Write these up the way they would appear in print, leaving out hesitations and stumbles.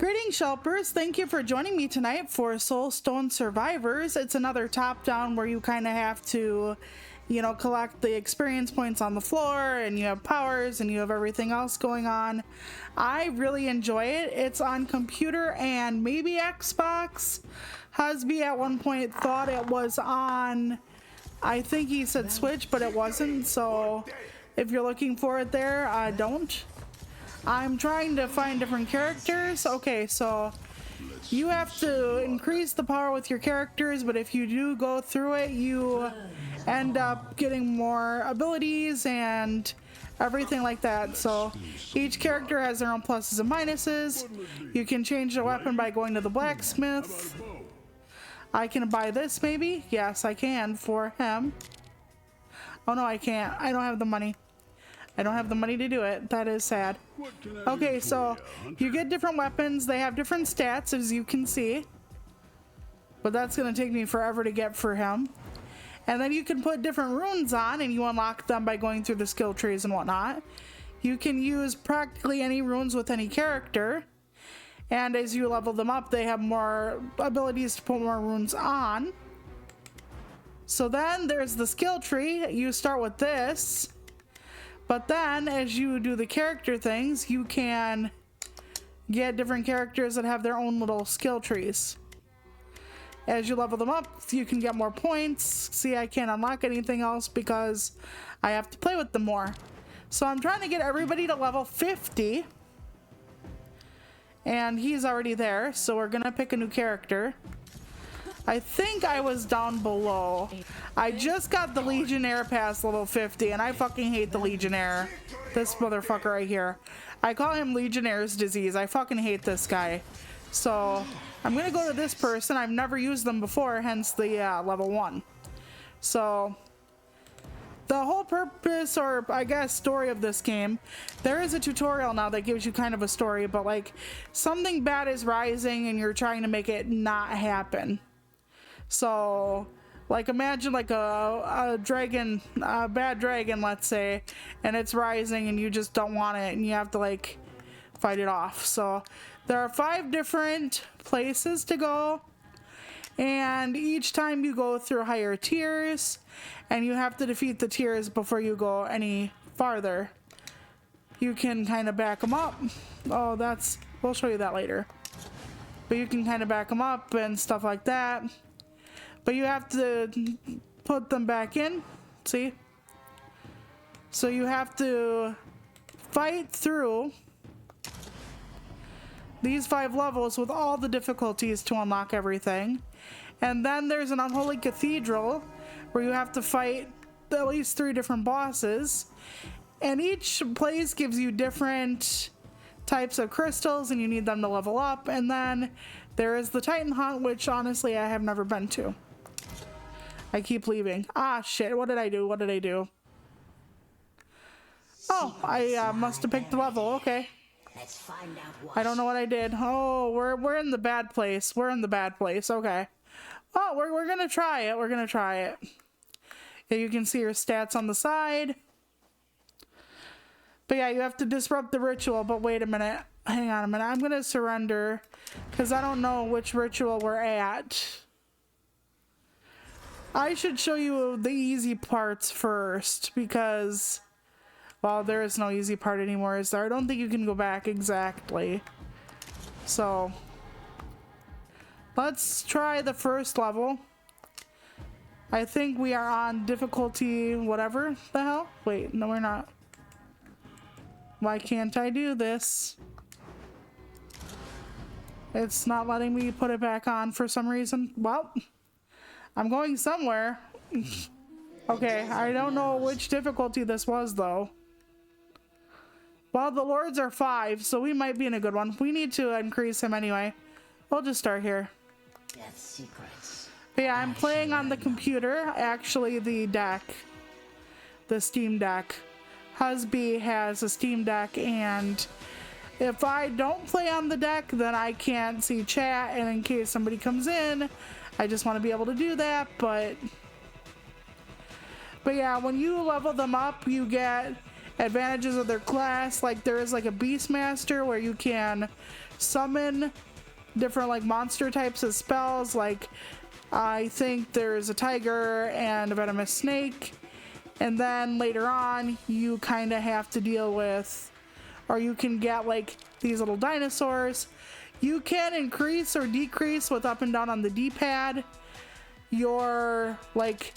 Greetings, Shelpers. Thank you for joining me tonight for Soulstone Survivors. It's another top-down where you kind of have to, you know, collect the experience points on the floor, and you have powers, and you have everything else going on. I really enjoy it. It's on computer and maybe Xbox. Husby at one point thought it was on, I think he said Switch, but it wasn't. So if you're looking for it there, don't. I'm trying to find different characters. Okay, so you have to increase the power with your characters, but if you do go through it, you end up getting more abilities and everything like that. So each character has their own pluses and minuses. You can change the weapon by going to the blacksmith. I can buy this maybe? Yes, I can for him. Oh no, I can't. I don't have the money. I don't have the money to do it. That is sad. Okay, so you get different weapons. They have different stats, as you can see. But that's going to take me forever to get for him. And then you can put different runes on, and you unlock them by going through the skill trees and whatnot. You can use practically any runes with any character. And as you level them up, they have more abilities to put more runes on. So then there's the skill tree. You start with this. But then, as you do the character things, you can get different characters that have their own little skill trees. As you level them up, you can get more points. See, I can't unlock anything else because I have to play with them more. So I'm trying to get everybody to level 50. And he's already there, so we're gonna pick a new character. I think I was down below. I just got the Legionnaire past level 50, and I fucking hate the Legionnaire. This motherfucker right here. I call him Legionnaire's disease. I fucking hate this guy. So I'm gonna go to this person. I've never used them before, hence the level 1. So the whole purpose, or I guess story of this game, there is a tutorial now that gives you kind of a story, but like something bad is rising and you're trying to make it not happen. So like imagine like a dragon, a bad dragon, let's say, and it's rising and you just don't want it and you have to like fight it off. So there are 5 different places to go, and each time you go through higher tiers, and you have to defeat the tiers before you go any farther. You can kind of back them up. Oh, we'll show you that later. But you can kind of back them up and stuff like that. But you have to put them back in, see? So you have to fight through these 5 levels with all the difficulties to unlock everything. And then there's an unholy cathedral where you have to fight at least 3 different bosses. And each place gives you different types of crystals, and you need them to level up. And then there is the Titan Hunt, which honestly I have never been to. I keep leaving. Ah, shit. What did I do? What did I do? Oh, I must have picked the level. Okay. Let's find out what. I don't know what I did. Oh, we're in the bad place. We're in the bad place. Okay. Oh, we're gonna try it. We're gonna try it. Yeah, you can see your stats on the side. But yeah, you have to disrupt the ritual. But wait a minute. Hang on a minute. I'm gonna surrender because I don't know which ritual we're at. I should show you the easy parts first because, well, there is no easy part anymore, is there? I don't think you can go back exactly. So let's try the first level. I think we are on difficulty whatever the hell. Wait, no, we're not. Why can't I do this? It's not letting me put it back on for some reason. Well, I'm going somewhere. Okay, I don't know which difficulty this was though. Well, the lords are 5, so we might be in a good one. We need to increase him anyway. We'll just start here. Death secrets. But yeah, I'm playing on the computer, actually the deck. The Steam Deck. Husby has a Steam Deck, and if I don't play on the deck, then I can't see chat, and in case somebody comes in, I just want to be able to do that. But yeah, when you level them up, you get advantages of their class. Like there is like a Beastmaster where you can summon different like monster types of spells. Like I think there's a tiger and a venomous snake, and then later on you kind of have to deal with, or you can get like these little dinosaurs. You can increase or decrease with up and down on the D-pad your like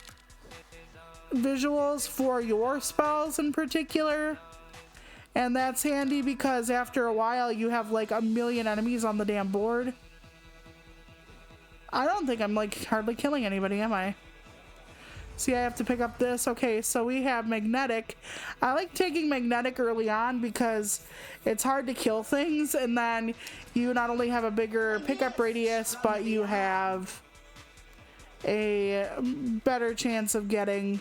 visuals for your spells in particular, and that's handy because after a while you have like a million enemies on the damn board. I don't think I'm like hardly killing anybody, am I? See, I have to pick up this. Okay, so we have magnetic. I like taking magnetic early on because it's hard to kill things, and then you not only have a bigger pickup radius, but you have a better chance of getting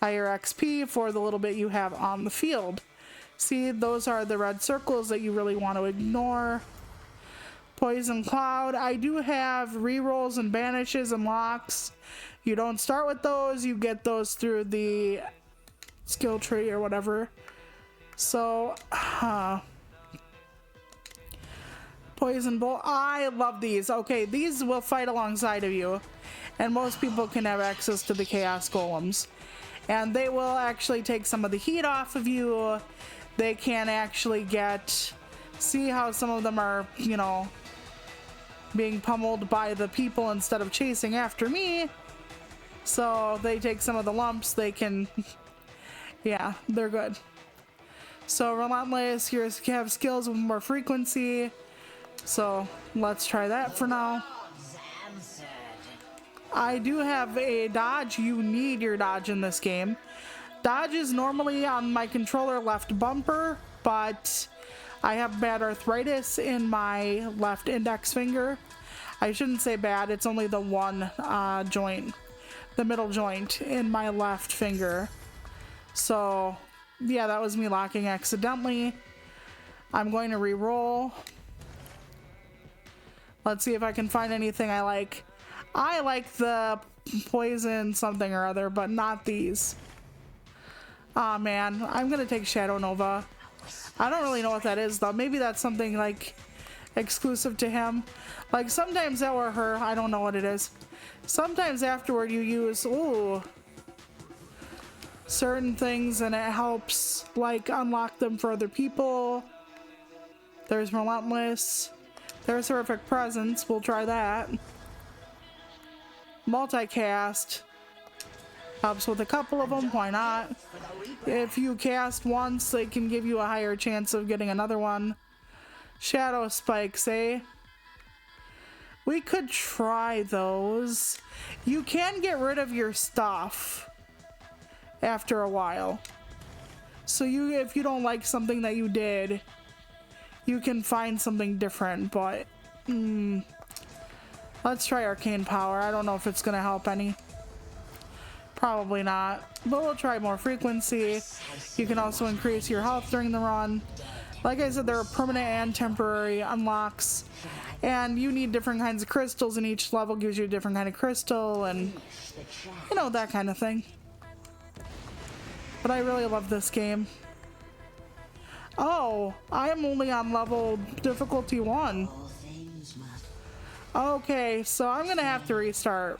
higher XP for the little bit you have on the field. See, those are the red circles that you really want to ignore. Poison Cloud. I do have rerolls and banishes and locks. You don't start with those, you get those through the skill tree or whatever. So, Poison Bolt. I love these. Okay, these will fight alongside of you, and most people can have access to the Chaos Golems. And they will actually take some of the heat off of you. They can actually get... See how some of them are, you know, being pummeled by the people instead of chasing after me. So they take some of the lumps. They can... Yeah, they're good. So Relentless, you have skills with more frequency. So let's try that for now. I do have a dodge. You need your dodge in this game. Dodge is normally on my controller left bumper, but I have bad arthritis in my left index finger. I shouldn't say bad, it's only the one joint, the middle joint in my left finger. So yeah, that was me locking accidentally. I'm going to re-roll. Let's see if I can find anything I like. I like the poison something or other, but not these. Aw, man, I'm gonna take Shadow Nova. I don't really know what that is though. Maybe that's something like exclusive to him. Like sometimes that or her, I don't know what it is. Sometimes afterward you use certain things and it helps like unlock them for other people. There's Relentless. There's Horrific Presence, we'll try that. Multicast. Helps with a couple of them, why not? If you cast once, they can give you a higher chance of getting another one. Shadow Spikes, eh? We could try those. You can get rid of your stuff after a while. So if you don't like something that you did, you can find something different, but let's try Arcane Power. I don't know if it's gonna help any. Probably not, but we'll try more frequency. You can also increase your health during the run. Like I said, there are permanent and temporary unlocks, and you need different kinds of crystals, and each level gives you a different kind of crystal, and you know, that kind of thing. But I really love this game. Oh, I am only on level difficulty 1. Okay, so I'm gonna have to restart.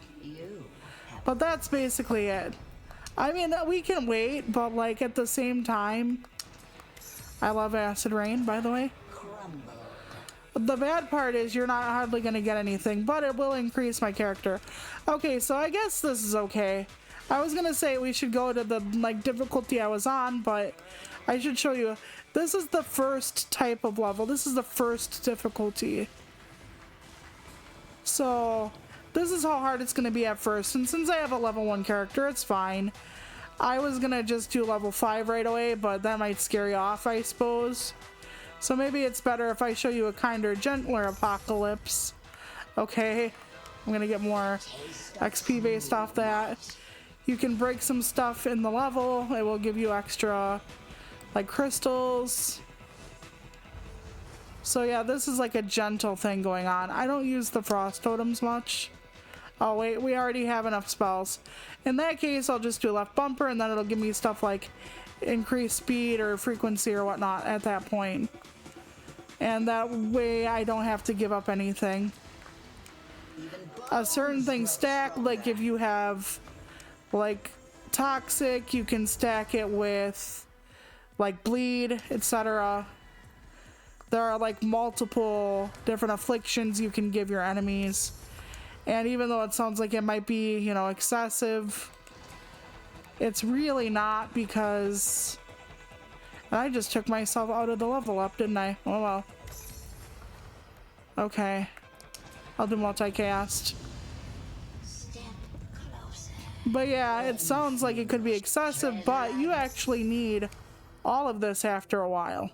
But that's basically it. I mean, we can wait, but like at the same time, I love Acid Rain, by the way. The bad part is you're not hardly gonna get anything, but it will increase my character. Okay, so I guess this is okay. I was gonna say we should go to the like difficulty I was on, but I should show you. This is the first type of level. This is the first difficulty. So this is how hard it's going to be at first, and since I have a level 1 character, it's fine. I was going to just do level 5 right away, but that might scare you off, I suppose. So maybe it's better if I show you a kinder, gentler apocalypse. Okay, I'm going to get more XP based off that. You can break some stuff in the level. It will give you extra, like, crystals. So yeah, this is like a gentle thing going on. I don't use the frost totems much. Oh wait, we already have enough spells. In that case, I'll just do left bumper, and then it'll give me stuff like increased speed or frequency or whatnot at that point. And that way I don't have to give up anything. A certain thing stack, like if you have like toxic, you can stack it with like bleed, etc. There are like multiple different afflictions you can give your enemies. And even though it sounds like it might be, you know, excessive, it's really not, because I just took myself out of the level up, didn't I? Oh well. Okay. I'll do multicast. But yeah, it sounds like it could be excessive, but you actually need all of this after a while.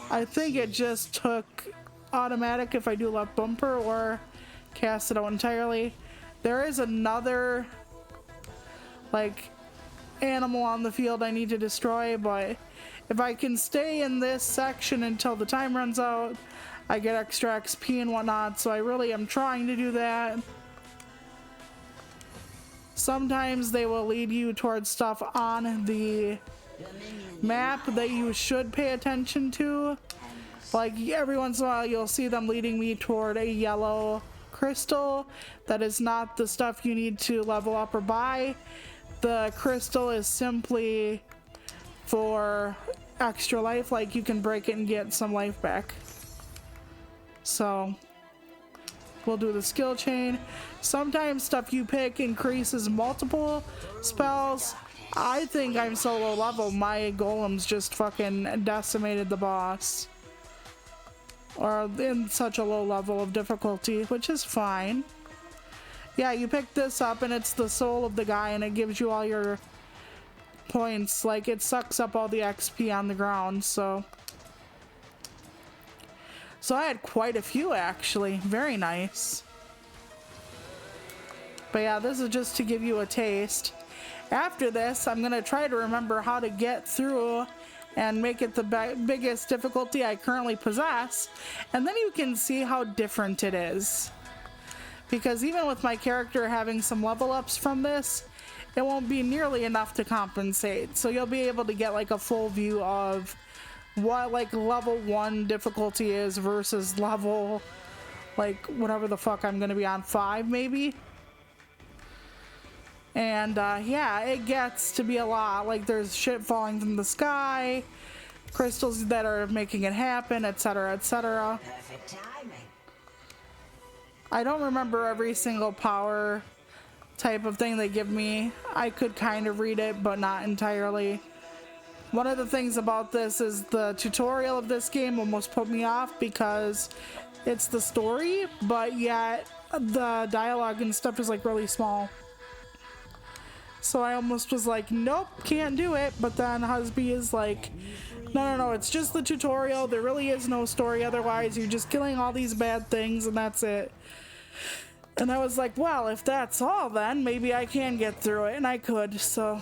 I think it just took automatic if I do left bumper or cast it out entirely. There is another like animal on the field I need to destroy, but if I can stay in this section until the time runs out, I get extra XP and whatnot, so I really am trying to do that. Sometimes they will lead you towards stuff on the map that you should pay attention to. Like every once in a while you'll see them leading me toward a yellow crystal. That is not the stuff you need to level up or buy. The crystal is simply for extra life, like you can break it and get some life back. So we'll do the skill chain. Sometimes stuff you pick increases multiple spells. I think I'm so low level, my golems just fucking decimated the boss. Or in such a low level of difficulty, which is fine. Yeah, you pick this up and it's the soul of the guy and it gives you all your points. Like, it sucks up all the XP on the ground, so I had quite a few actually. Very nice. But yeah, this is just to give you a taste. After this, I'm gonna try to remember how to get through and make it the biggest difficulty I currently possess, and then you can see how different it is. Because even with my character having some level ups from this, it won't be nearly enough to compensate. So you'll be able to get like a full view of what like level 1 difficulty is versus level like whatever the fuck I'm gonna be on, 5 maybe. And yeah, it gets to be a lot. Like there's shit falling from the sky, crystals that are making it happen, etc, etc. Perfect timing. I don't remember every single power type of thing they give me. I could kind of read it, but not entirely. One of the things about this is the tutorial of this game almost put me off because it's the story, but yet the dialogue and stuff is like really small. So I almost was like, nope, can't do it. But then Husby is like, no, it's just the tutorial. There really is no story otherwise. You're just killing all these bad things and that's it. And I was like, well, if that's all, then maybe I can get through it. And I could, so.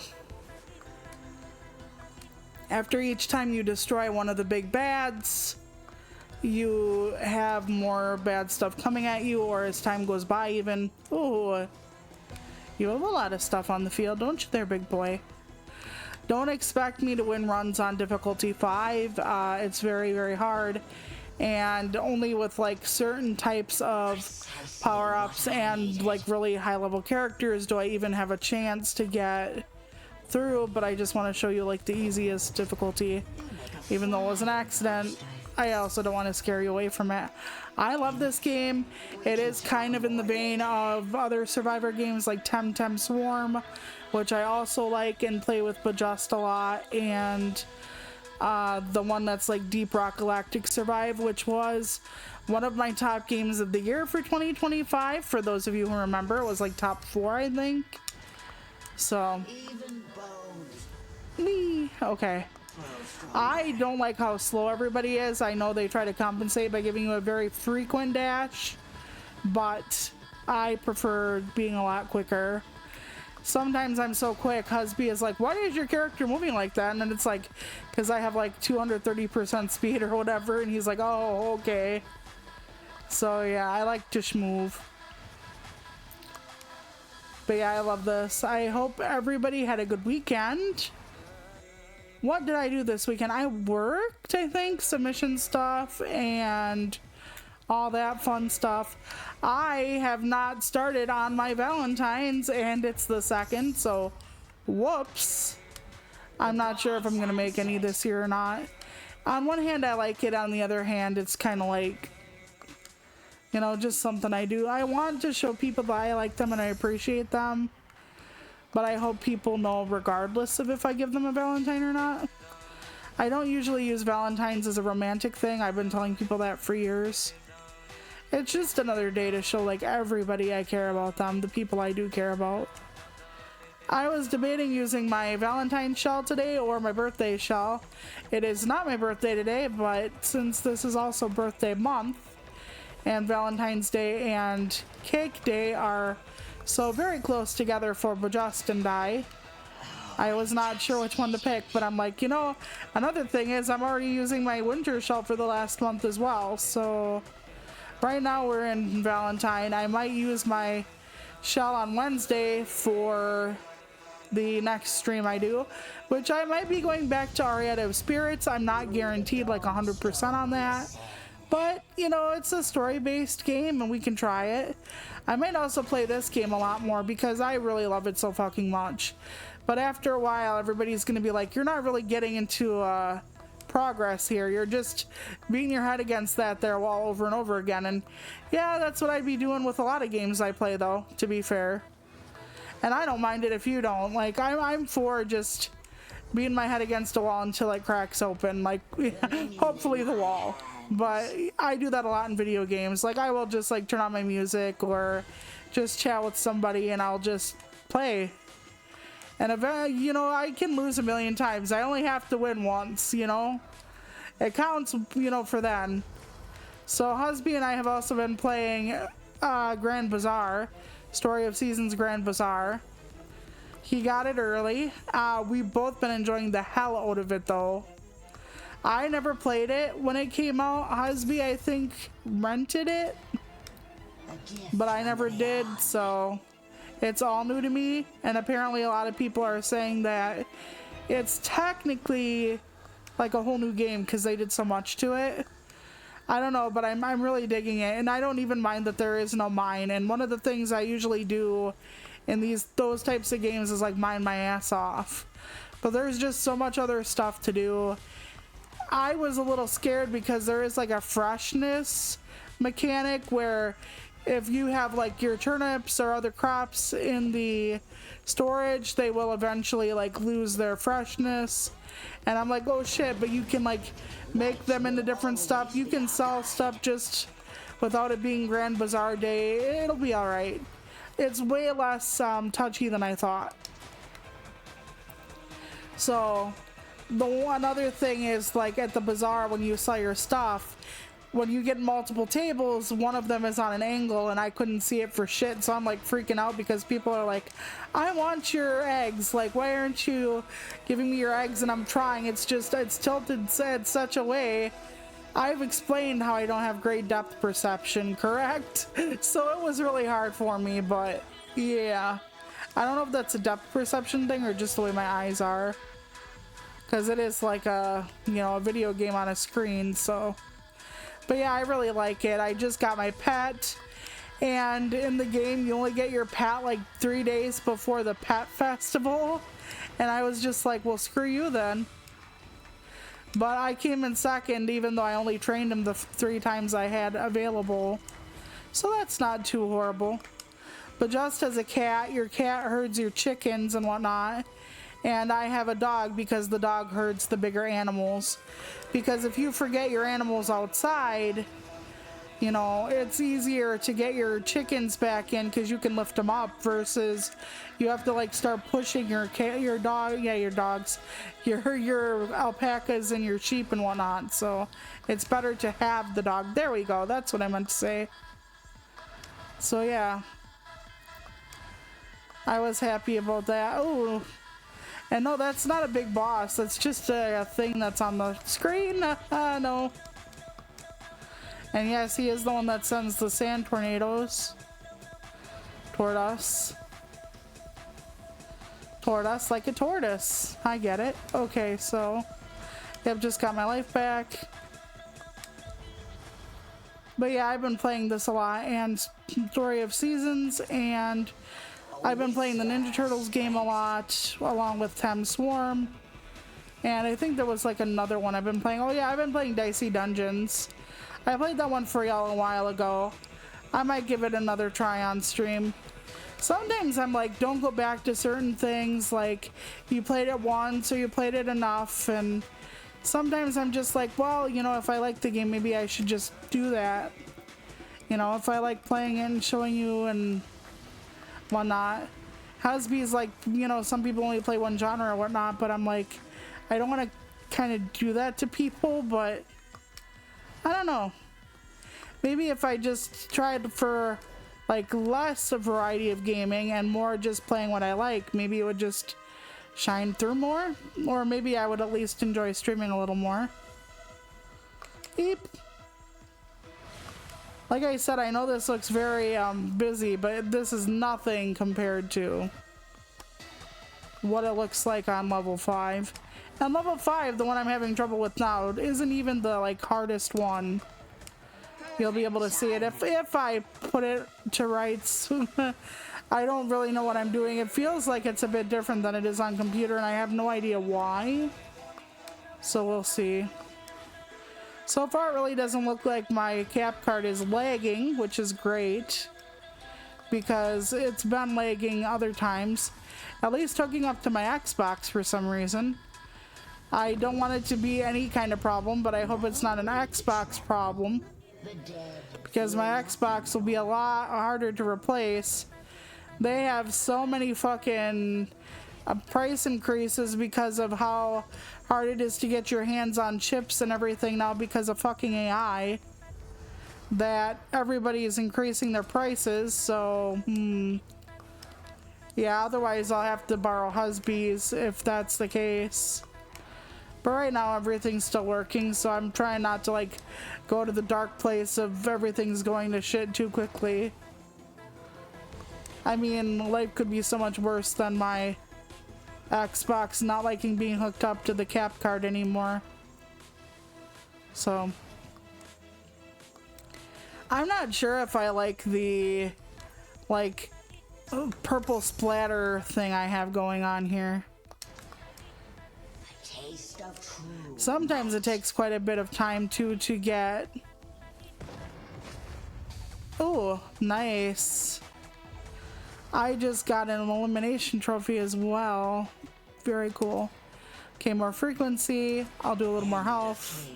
After each time you destroy one of the big bads, you have more bad stuff coming at you, or as time goes by even. Ooh. You have a lot of stuff on the field, don't you there, big boy? Don't expect me to win runs on difficulty 5. It's very, very hard. And only with like certain types of power-ups and like really high-level characters do I even have a chance to get through. But I just want to show you like the easiest difficulty. Even though it was an accident, I also don't want to scare you away from it. I love this game. It is kind of in the vein of other Survivor games like Temtem Swarm, which I also like and play with Bajust a lot, and the one that's like Deep Rock Galactic Survive, which was one of my top games of the year for 2025. For those of you who remember, it was like top 4, I think. So, me, okay. I don't like how slow everybody is. I know they try to compensate by giving you a very frequent dash, but I prefer being a lot quicker. Sometimes I'm so quick, Husby is like, why is your character moving like that? And then it's like, because I have like 230% speed or whatever, and he's like, oh, okay. So yeah, I like to schmoove. But yeah, I love this. I hope everybody had a good weekend. what did I do this weekend? I worked, I think, submission stuff and all that fun stuff. I have not started on my Valentine's, and it's the 2nd, so whoops. I'm not sure if I'm gonna make any this year or not. On one hand, I like it. On the other hand, it's kind of like, you know, just something I do. I want to show people that I like them and I appreciate them, but I hope people know regardless of if I give them a Valentine or not. I don't usually use Valentine's as a romantic thing. I've been telling people that for years. It's just another day to show like everybody I care about them, the people I do care about. I was debating using my Valentine's shell today or my birthday shell. It is not my birthday today, but since this is also birthday month, and Valentine's Day and Cake Day are so very close together for Bajust and I was not sure which one to pick, but I'm like, you know, another thing is I'm already using my winter shell for the last month as well, so right now we're in Valentine. I might use my shell on Wednesday for the next stream I do, which I might be going back to Arietta of Spirits. I'm not guaranteed like 100% on that, but you know, it's a story-based game and we can try it. I might also play this game a lot more because I really love it so fucking much, but after a while everybody's gonna be like, you're not really getting into progress here, you're just beating your head against that there wall over and over again. And yeah, that's what I'd be doing with a lot of games I play, though, to be fair. And I don't mind it if you don't. Like, I'm for just beating my head against a wall until it cracks open, like hopefully the wall. But I do that a lot in video games. Like, I will just like turn on my music or just chat with somebody and I'll just play. And you know, I can lose a million times. I only have to win once, you know? It counts, you know, for then. So Husby and I have also been playing Grand Bazaar, Story of Seasons Grand Bazaar. He got it early. We've both been enjoying the hell out of it, though. I never played it when it came out. Husby, I think, rented it, but I never did, so it's all new to me. And apparently a lot of people are saying that it's technically like a whole new game because they did so much to it. I don't know, but I'm really digging it, and I don't even mind that there is no mine. And one of the things I usually do in those types of games is like mine my ass off, but there's just so much other stuff to do. I was a little scared because there is like a freshness mechanic where if you have like your turnips or other crops in the storage, they will eventually like lose their freshness. And I'm like, oh shit, but you can like make them into different stuff. You can sell stuff just without it being Grand Bazaar Day. It'll be all right. It's way less touchy than I thought. So the one other thing is like at the bazaar when you sell your stuff, when you get multiple tables, one of them is on an angle and I couldn't see it for shit, so I'm like freaking out because people are like, I want your eggs, like why aren't you giving me your eggs? And I'm trying, it's tilted said such a way. I've explained how I don't have great depth perception, correct? So it was really hard for me, but yeah, I don't know if that's a depth perception thing or just the way my eyes are, because it is like a, you know, a video game on a screen. So but yeah, I really like it. I just got my pet, and in the game you only get your pet like 3 days before the pet festival, and I was just like, well, screw you then. But I came in second even though I only trained him the 3 times I had available, so that's not too horrible. But just as a cat, your cat herds your chickens and whatnot, and I have a dog because the dog herds the bigger animals. Because if you forget your animals outside, you know, it's easier to get your chickens back in because you can lift them up versus you have to like start pushing your dogs, your alpacas and your sheep and whatnot. So it's better to have the dog. There we go. That's what I meant to say. So yeah, I was happy about that. Oh. And no, that's not a big boss. That's just a thing that's on the screen. No. And yes, he is the one that sends the sand tornadoes toward us. Tortoise like a tortoise. I get it. Okay, so I've just got my life back. But yeah, I've been playing this a lot, and Story of Seasons, and I've been playing the Ninja Turtles game a lot, along with Thames Swarm. And I think there was like another one I've been playing. Oh yeah, I've been playing Dicey Dungeons. I played that one for y'all a while ago. I might give it another try on stream. Sometimes I'm like, don't go back to certain things, like you played it once or you played it enough, and sometimes I'm just like, well, you know, if I like the game, maybe I should just do that. You know, if I like playing it and showing you and whatnot. Hasby's like, you know, some people only play one genre or whatnot, but I'm like, I don't want to kind of do that to people, but I don't know. Maybe if I just tried for like less a variety of gaming and more just playing what I like, maybe it would just shine through more, or maybe I would at least enjoy streaming a little more. Eep. Like I said, I know this looks very busy, but this is nothing compared to what it looks like on level 5. And level 5, the one I'm having trouble with now, isn't even the like hardest one. You'll be able to see it if I put it to rights. I don't really know what I'm doing. It feels like it's a bit different than it is on computer, and I have no idea why. So we'll see. So far, it really doesn't look like my cap card is lagging, which is great, because it's been lagging other times. At least hooking up to my Xbox for some reason. I don't want it to be any kind of problem, but I hope it's not an Xbox problem, because my Xbox will be a lot harder to replace. They have so many fucking price increases because of how hard it is to get your hands on chips and everything now because of fucking AI, that everybody is increasing their prices. So yeah, otherwise I'll have to borrow Husby's if that's the case. But right now everything's still working, so I'm trying not to like go to the dark place of everything's going to shit too quickly. I mean, life could be so much worse than my Xbox not liking being hooked up to the cap card anymore. So I'm not sure if I like the like purple splatter thing I have going on here. Sometimes it takes quite a bit of time to get. Oh, nice. I just got an elimination trophy as well. Very cool. Okay, more frequency. I'll do a little more health.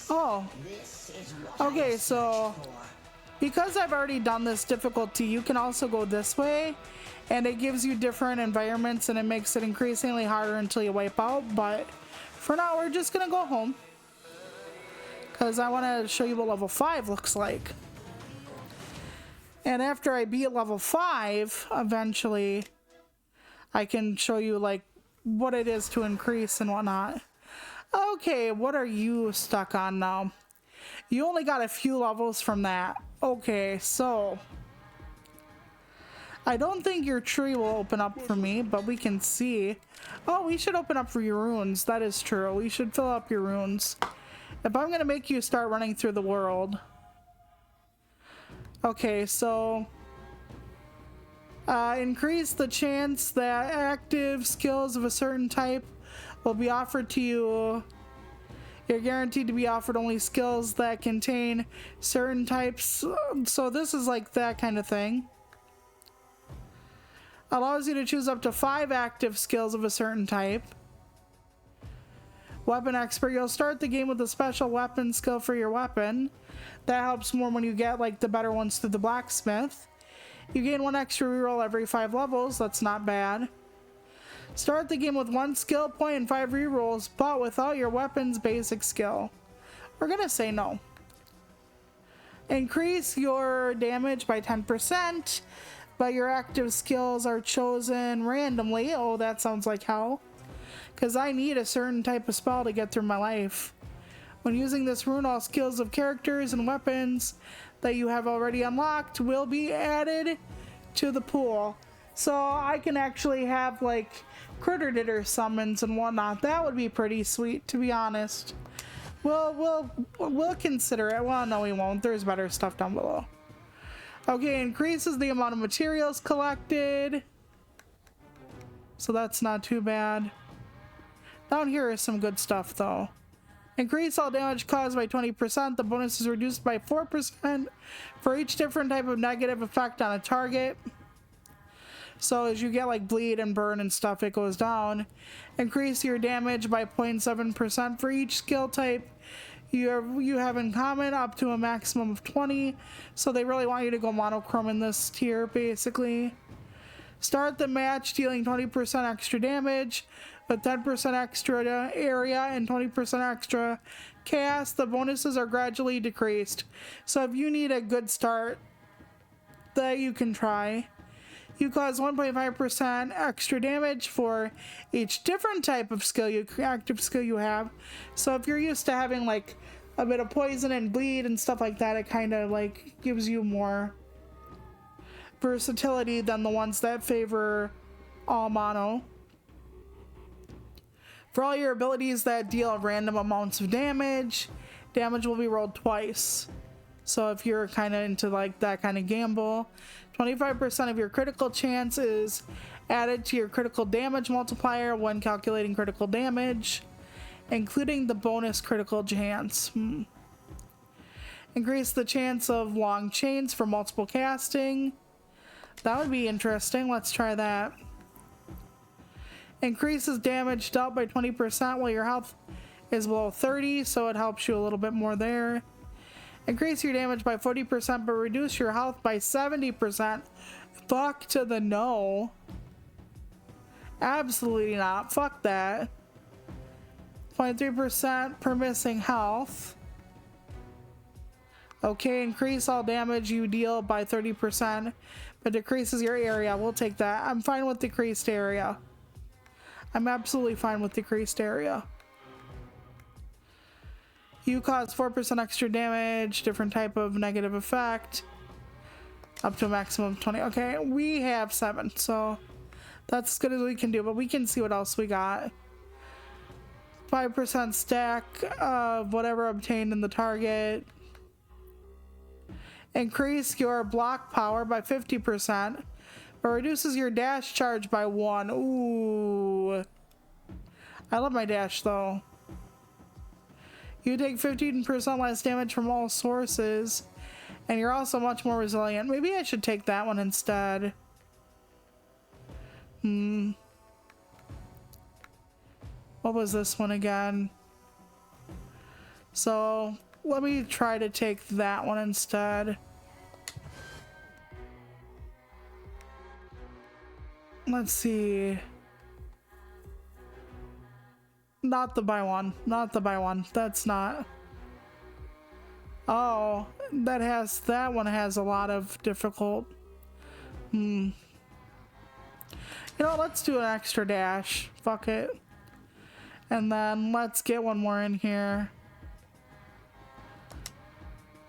Oh. Okay, so because I've already done this difficulty, you can also go this way, and it gives you different environments, and it makes it increasingly harder until you wipe out. But for now, we're just gonna go home, because I want to show you what level 5 looks like. And after I beat level 5, eventually I can show you like what it is to increase and whatnot. Okay, what are you stuck on now? You only got a few levels from that. Okay, so I don't think your tree will open up for me, but we can see. Oh, we should open up for your runes. That is true. We should fill up your runes. If I'm gonna make you start running through the world. Okay, so increase the chance that active skills of a certain type will be offered to you. You're guaranteed to be offered only skills that contain certain types. So this is like that kind of thing. Allows you to choose up to 5 active skills of a certain type. Weapon expert. You'll start the game with a special weapon skill for your weapon. That helps more when you get like the better ones through the blacksmith. You gain 1 extra reroll every 5 levels. That's not bad. Start the game with 1 skill point and 5 rerolls, but without your weapon's basic skill. We're gonna say no. Increase your damage by 10%, but your active skills are chosen randomly. Oh, that sounds like hell. Because I need a certain type of spell to get through my life. When using this rune, all skills of characters and weapons that you have already unlocked will be added to the pool. So I can actually have like critter ditter summons and whatnot. That would be pretty sweet, to be honest. We'll consider it. Well, no, we won't. There's better stuff down below. Okay, increases the amount of materials collected. So that's not too bad. Down here is some good stuff though. Increase all damage caused by 20%. The bonus is reduced by 4% for each different type of negative effect on a target. So as you get like bleed and burn and stuff, it goes down. Increase your damage by 0.7% for each skill type you have in common, up to a maximum of 20. So they really want you to go monochrome in this tier, basically. Start the match dealing 20% extra damage with 10% extra area and 20% extra cast. The bonuses are gradually decreased. So if you need a good start, that you can try. You cause 1.5% extra damage for each different type of active skill you have. So if you're used to having like a bit of poison and bleed and stuff like that, it kind of like gives you more versatility than the ones that favor all mono. For all your abilities that deal random amounts of damage, damage will be rolled twice. So if you're kind of into like that kind of gamble, 25% of your critical chance is added to your critical damage multiplier when calculating critical damage, including the bonus critical chance. Increase the chance of long chains for multiple casting. That would be interesting. Let's try that. Increases damage dealt by 20% while your health is below 30, so it helps you a little bit more there. Increase your damage by 40%, but reduce your health by 70%. Fuck to the no. Absolutely not. Fuck that. 0.3% per missing health. Okay, increase all damage you deal by 30%, but decreases your area. We'll take that. I'm fine with decreased area. I'm absolutely fine with decreased area. You cause 4% extra damage, different type of negative effect, up to a maximum of 20. Okay, we have 7, so that's as good as we can do, but we can see what else we got. 5% stack of whatever obtained in the target. Increase your block power by 50%, but reduces your dash charge by 1. Ooh. I love my dash though. You take 15% less damage from all sources, and you're also much more resilient. Maybe I should take that one instead. What was this one again? So let me try to take that one instead. Let's see. Not the buy one. Not the buy one. That's not. Oh, that one has a lot of difficult. You know, let's do an extra dash. Fuck it. And then let's get one more in here.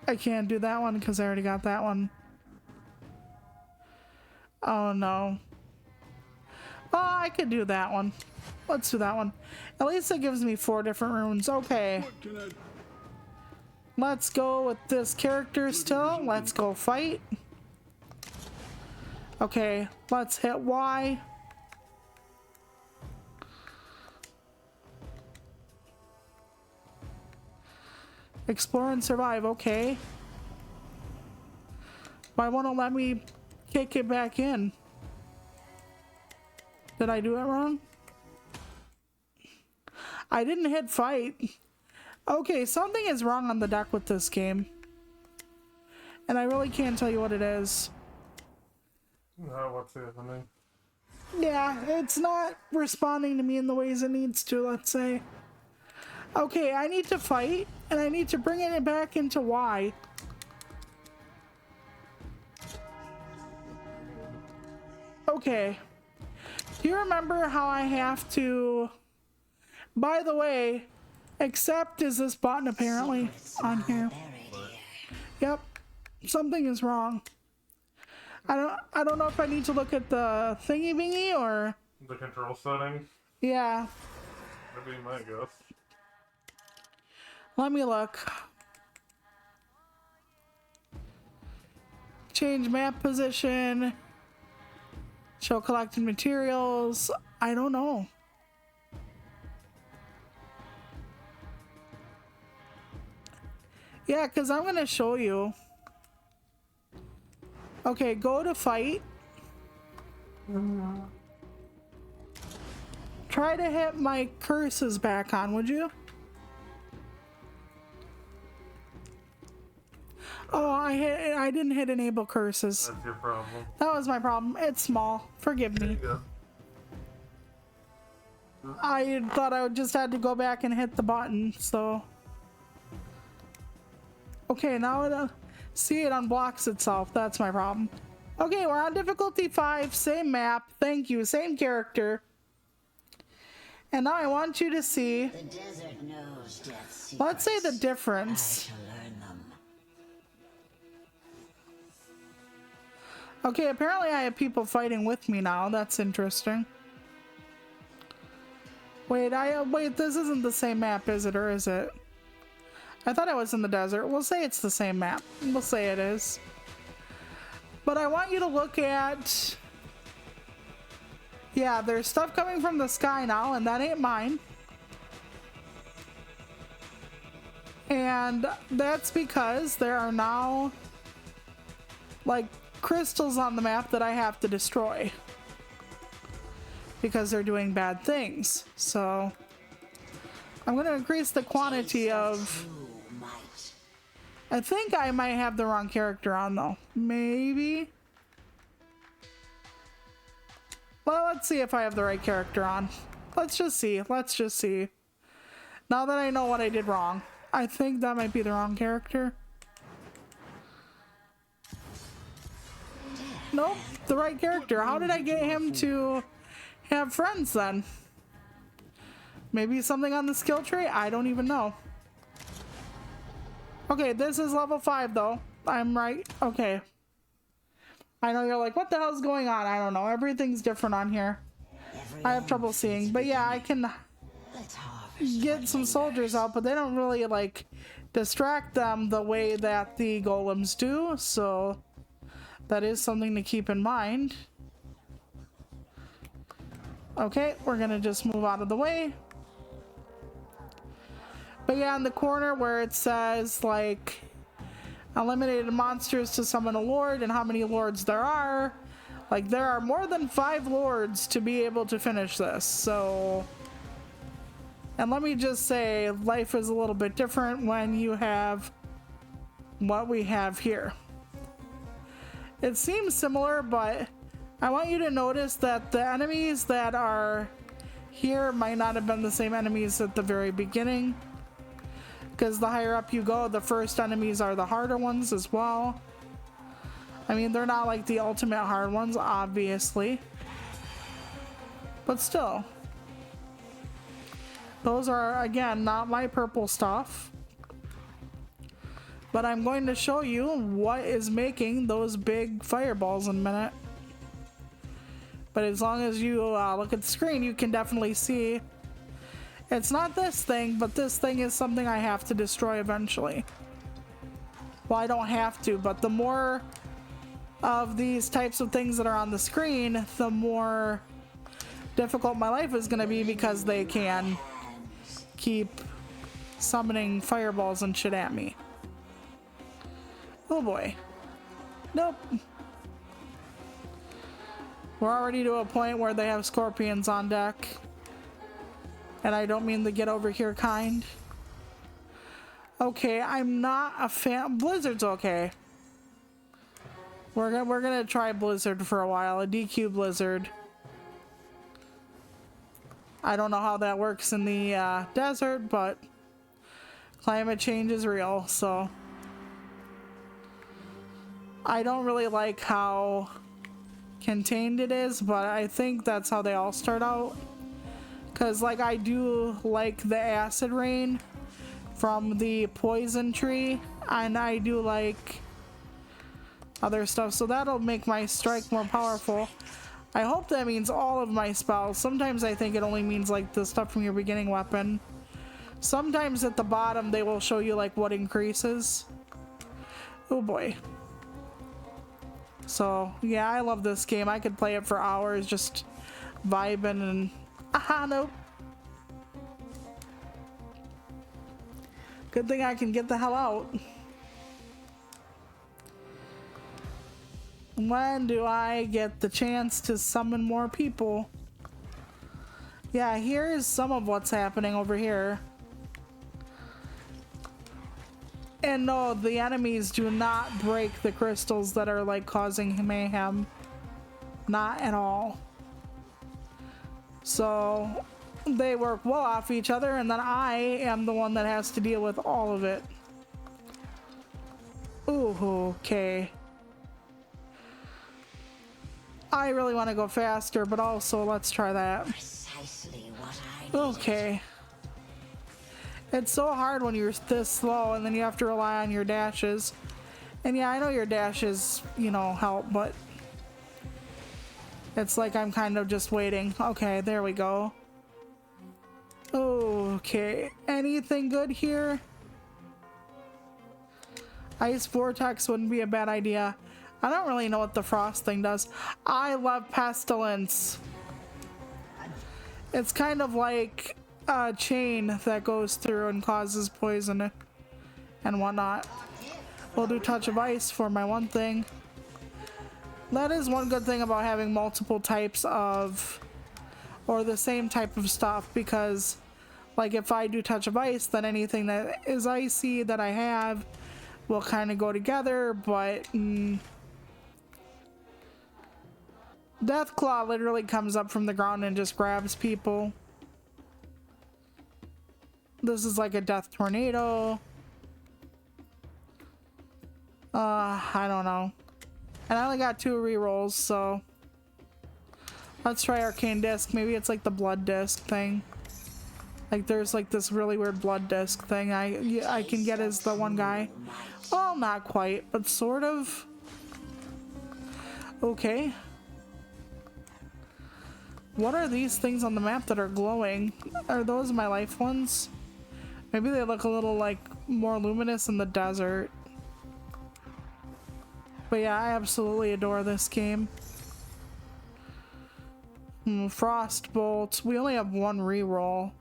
I can't do that one because I already got that one. Oh no. Oh, I could do that one. Let's do that one. At least it gives me 4 different runes. Okay. Let's go with this character still. Let's go fight. Okay, let's hit Y. Explore and survive. Okay. Why won't it let me kick it back in? Did I do it wrong? I didn't hit fight. Okay, something is wrong on the deck with this game. And I really can't tell you what it is. What's it? I mean, Yeah, it's not responding to me in the ways it needs to, let's say. Okay, I need to fight, and I need to bring it back into Y. Okay. Do you remember how I have to... By the way, accept is this button apparently on here. Yep, something is wrong. I don't know if I need to look at the thingy bingy or The control settings. yeah. That'd be my guess. Let me look. Change map position. Show collected materials. I don't know. Yeah, because I'm going to show you. Okay, go to fight. Try to hit my curses back on, would you? Oh, I didn't hit enable curses. That's your problem. That was my problem. It's small. Forgive There you me. go. I thought I just had to go back and hit the button, so. Okay, now see, it unblocks itself. That's my problem. Okay, we're on difficulty 5, same map. Thank you, same character. And now I want you to see. The desert knows death's secrets. Let's say the I difference. shall learn them. Okay, apparently I have people fighting with me now. That's interesting. Wait, this isn't the same map, is it, or is it? I thought I was in the desert. We'll say it's the same map. We'll say it is. But I want you to look at... Yeah, there's stuff coming from the sky now, and that ain't mine. And that's because there are now, like, crystals on the map that I have to destroy. Because they're doing bad things. So, I'm going to increase the quantity of... True might. I think I might have the wrong character on, though. Maybe. Well, let's see if I have the right character on. Let's just see. Let's just see. Now that I know what I did wrong, I think that might be the wrong character. Nope, the right character. How did I get him to have friends then? Maybe something on the skill tree? I don't even know. Okay, this is level 5 though. I'm right. Okay. I know you're like, what the hell's going on? I don't know. Everything's different on here. I have trouble seeing. But yeah, I can Let's harvest. get some soldiers out, but they don't really like distract them the way that the golems do. So that is something to keep in mind. Okay, we're gonna just move out of the way. But yeah, in the corner where it says like eliminated monsters to summon a lord and how many lords there are, like there are more than 5 lords to be able to finish this. So, and let me just say, life is a little bit different when you have what we have here. It seems similar, but I want you to notice that the enemies that are here might not have been the same enemies at the very beginning. Because the higher up you go, the first enemies are the harder ones as well. I mean, they're not like the ultimate hard ones, obviously. But still. Those are, again, not my purple stuff. But I'm going to show you what is making those big fireballs in a minute. But as long as you look at the screen, you can definitely see it's not this thing, but this thing is something I have to destroy eventually. Well, I don't have to, but the more of these types of things that are on the screen, the more difficult my life is going to be because they can keep summoning fireballs and shit at me. Oh boy. Nope. We're already to a point where they have scorpions on deck. And I don't mean the get over here kind. Okay, I'm not a fan. Blizzard's okay. We're gonna try Blizzard for a while. A DQ Blizzard. I don't know how that works in the desert, but climate change is real, so. I don't really like how contained it is, but I think that's how they all start out. Because, like, I do like the acid rain from the poison tree, and I do like other stuff, so that'll make my strike more powerful. I hope that means all of my spells. Sometimes I think it only means like the stuff from your beginning weapon. Sometimes at the bottom they will show you like what increases. Oh boy. So yeah, I love this game. I could play it for hours just vibing and nope. Good thing I can get the hell out. When do I get the chance to summon more people? Yeah, here's some of what's happening over here. And no, the enemies do not break the crystals that are like causing mayhem. Not at all. So they work well off each other, and then I am the one that has to deal with all of it. Ooh, okay. I really want to go faster, but also let's try that. Precisely what I needed. Okay. It's so hard when you're this slow and then you have to rely on your dashes. And yeah, I know your dashes, you know, help, but it's like I'm kind of just waiting. Okay, there we go. Okay, anything good here? Ice Vortex wouldn't be a bad idea. I don't really know what the frost thing does. I love Pestilence. It's kind of like a chain that goes through and causes poison and whatnot. We'll do Touch of Ice for my one thing. That is one good thing about having multiple types of, or the same type of stuff, because like if I do Touch of Ice, then anything that is icy that I have will kind of go together, but Deathclaw literally comes up from the ground and just grabs people. This is like a death tornado. I don't know. And I only got 2 rerolls, so let's try Arcane Disc. Maybe it's like the blood disc thing. Like there's like this really weird blood disc thing I can get as the one guy. Well, not quite, but sort of. Okay. What are these things on the map that are glowing? Are those my life ones? Maybe they look a little like more luminous in the desert. But yeah, I absolutely adore this game. Frost bolts. We only have 1 reroll.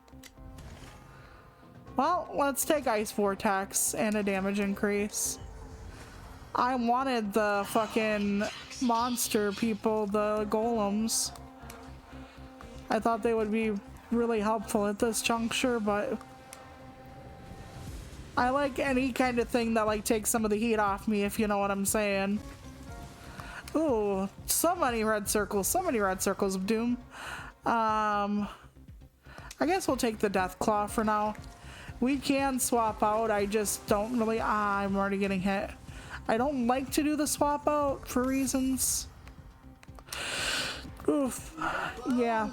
Well, let's take Ice Vortex and a damage increase. I wanted the fucking monster people, the golems. I thought they would be really helpful at this juncture, but I like any kind of thing that like takes some of the heat off me, if you know what I'm saying. Ooh, so many red circles of doom. I guess we'll take the Deathclaw for now. We can swap out, I just don't really, I'm already getting hit. I don't like to do the swap out for reasons. Oof, yeah.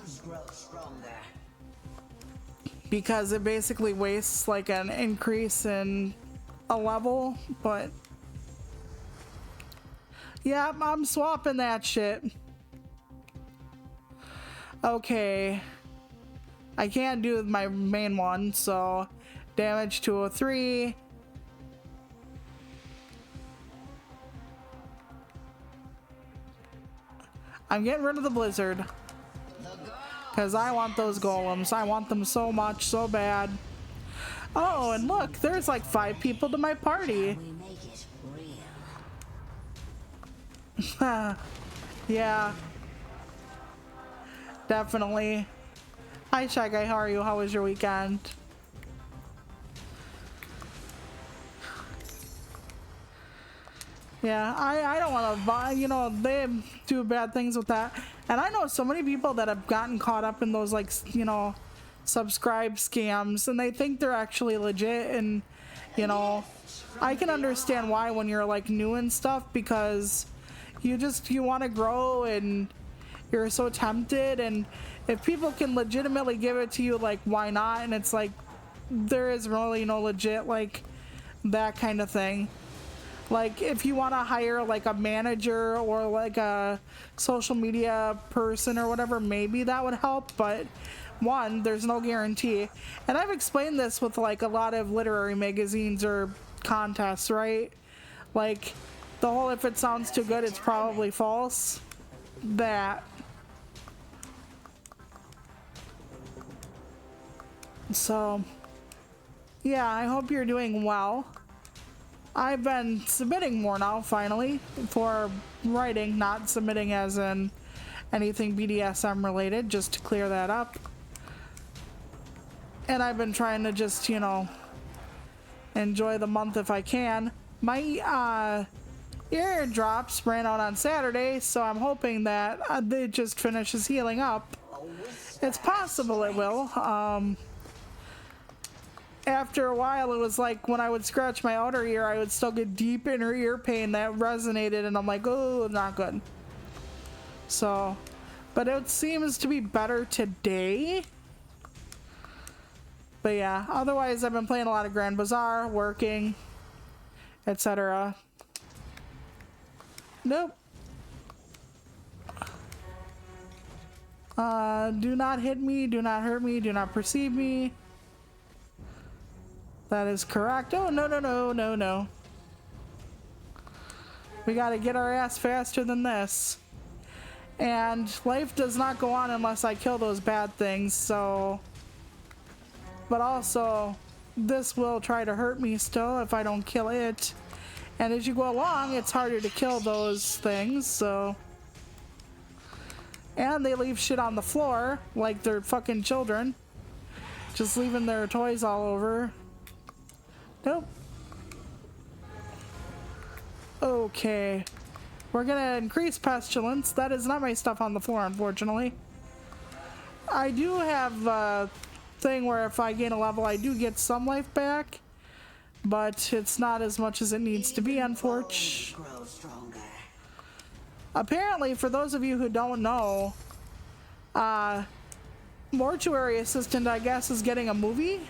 Because it basically wastes like an increase in a level, but yeah, I'm swapping that shit. Okay. I can't do my main one, so damage 203. I'm getting rid of the blizzard. Because I want those golems. I want them so much, so bad. Oh, and look, there's like 5 people to my party. We make it real. Yeah. Definitely. Hi, Shy Guy, how are you? How was your weekend? Yeah, I don't want to buy, you know, they do bad things with that. And I know so many people that have gotten caught up in those, like, you know, subscribe scams, and they think they're actually legit. And, you know, I can understand why when you're, like, new and stuff, because you want to grow and you're so tempted. And if people can legitimately give it to you, like, why not? And it's like, there is really no legit, like, that kind of thing. Like if you want to hire like a manager or like a social media person or whatever, maybe that would help, but one, there's no guarantee. And I've explained this with like a lot of literary magazines or contests, right? Like the whole if it sounds too good it's probably false. That. So yeah, I hope you're doing well. I've been submitting more now, finally, for writing, not submitting as in anything BDSM related, just to clear that up. And I've been trying to just, you know, enjoy the month if I can. My eardrops ran out on Saturday, so I'm hoping that it just finishes healing up. It's possible it will. After a while, it was like when I would scratch my outer ear, I would still get deep inner ear pain that resonated, and I'm like, oh, not good. So, but it seems to be better today. But yeah, otherwise I've been playing a lot of Grand Bazaar, working, etc. Nope. Do not hit me, do not hurt me, do not perceive me. That is correct. Oh, no, no, no, no, no. We gotta get our ass faster than this. And life does not go on unless I kill those bad things, so... But also, this will try to hurt me still if I don't kill it. And as you go along, it's harder to kill those things, so... And they leave shit on the floor, like they're fucking children. Just leaving their toys all over. Nope. Okay. We're gonna increase pestilence. That is not my stuff on the floor, unfortunately. I do have a thing where if I gain a level, I do get some life back. But it's not as much as it needs to be, unfortunately. Apparently, for those of you who don't know, Mortuary Assistant, I guess, is getting a movie.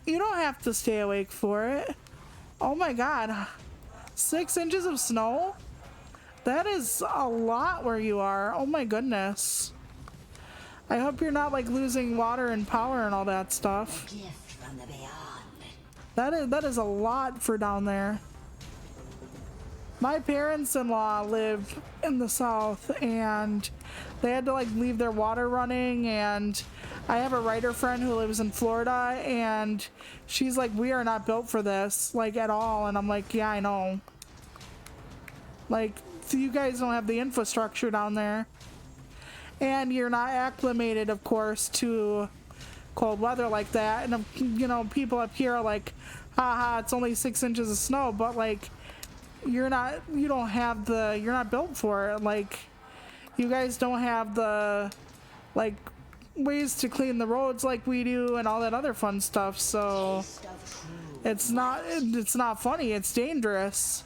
You don't have to stay awake for it. Oh my god. 6 inches of snow? That is a lot where you are. Oh my goodness. I hope you're not like losing water and power and all that stuff. Gift from the beyond. That is a lot for down there. My parents-in-law live in the south and they had to like leave their water running, and I have a writer friend who lives in Florida and she's like, we are not built for this, like at all. And I'm like, yeah, I know. Like, you guys don't have the infrastructure down there. And you're not acclimated, of course, to cold weather like that. And, you know, people up here are like, haha, it's only 6 inches of snow, but like, you're not built for it. Like, you guys don't have the, like, ways to clean the roads like we do and all that other fun stuff, so it's not funny, it's dangerous.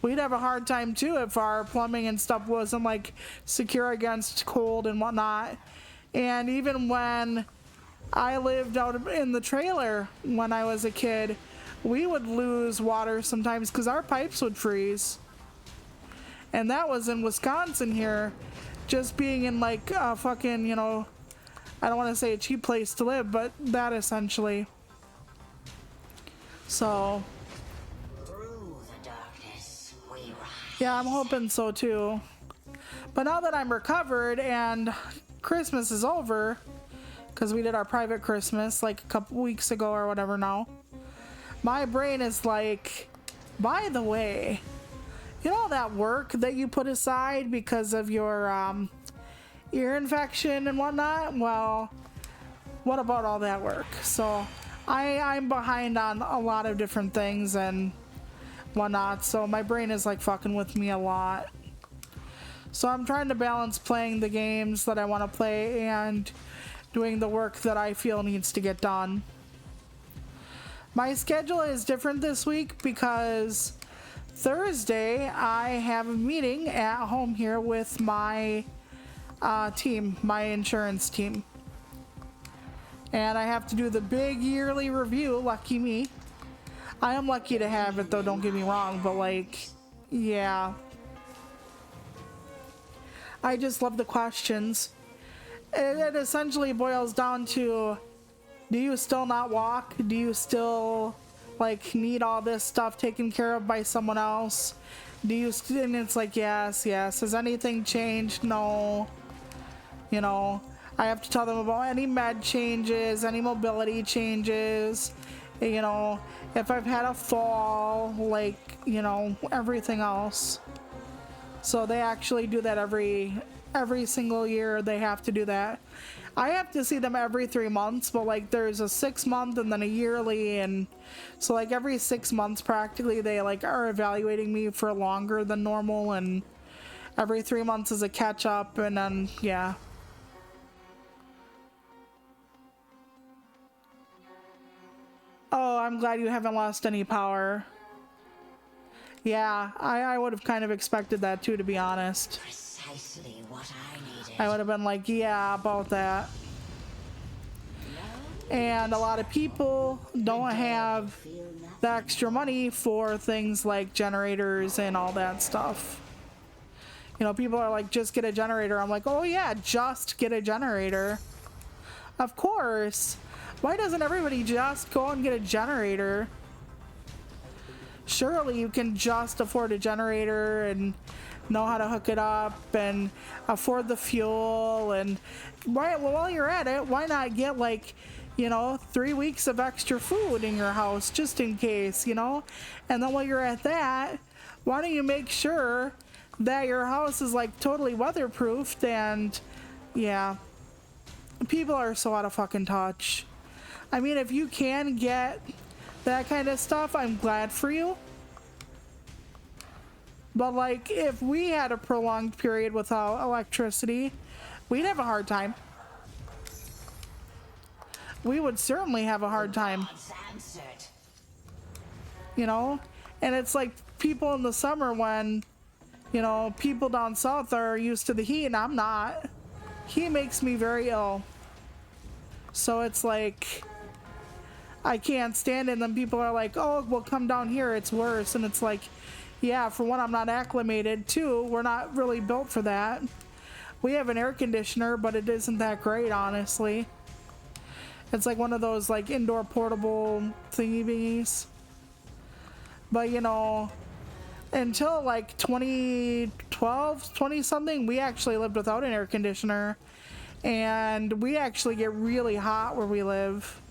We'd have a hard time too if our plumbing and stuff wasn't like secure against cold and whatnot. And even when I lived out in the trailer when I was a kid, we would lose water sometimes because our pipes would freeze. And that was in Wisconsin here, just being in like a fucking, you know, I don't want to say a cheap place to live, but that essentially. So, Through the darkness, we rise. yeah, I'm hoping so too. But now that I'm recovered and Christmas is over, because we did our private Christmas like a couple weeks ago or whatever now, my brain is like, by the way, you know that work that you put aside because of your ear infection and whatnot? Well, what about all that work? So I'm behind on a lot of different things and whatnot, so my brain is like fucking with me a lot. So I'm trying to balance playing the games that I want to play and doing the work that I feel needs to get done. My schedule is different this week because Thursday I have a meeting at home here with my team, my insurance team. And I have to do the big yearly review, lucky me. I am lucky to have it though, don't get me wrong, but like, yeah. I just love the questions. It essentially boils down to, do you still not walk? Do you still like need all this stuff taken care of by someone else? Do you, and it's like, yes, yes. Has anything changed? No. You know, I have to tell them about any med changes, any mobility changes, you know, if I've had a fall, like, you know, everything else. So they actually do that every single year. They have to do that. I have to see them every 3 months, but like there's a 6 month and then a yearly, and so like every 6 months practically they like are evaluating me for longer than normal, and every 3 months is a catch up, and then yeah. Oh, I'm glad you haven't lost any power. Yeah, I would have kind of expected that too, to be honest. Precisely what I needed. I would have been like, yeah, about that. And a lot of people don't have the extra money for things like generators and all that stuff. You know, people are like, just get a generator. I'm like, oh yeah, just get a generator. Of course. Why doesn't everybody just go and get a generator? Surely you can just afford a generator and know how to hook it up and afford the fuel, and why, well, while you're at it, why not get like, you know, 3 weeks of extra food in your house just in case, you know? And then while you're at that, why don't you make sure that your house is like totally weatherproofed? And yeah, people are so out of fucking touch. I mean, if you can get that kind of stuff, I'm glad for you. But like, if we had a prolonged period without electricity, we'd have a hard time. We would certainly have a hard time. You know? And it's like people in the summer when, you know, people down south are used to the heat and I'm not. Heat makes me very ill. So it's like, I can't stand it, and then people are like, oh, well, come down here, it's worse. And it's like, yeah, for one, I'm not acclimated. Two, we're not really built for that. We have an air conditioner, but it isn't that great, honestly. It's like one of those like indoor portable thingy bingies. But you know, until like 2012, 20 something, we actually lived without an air conditioner, and we actually get really hot where we live.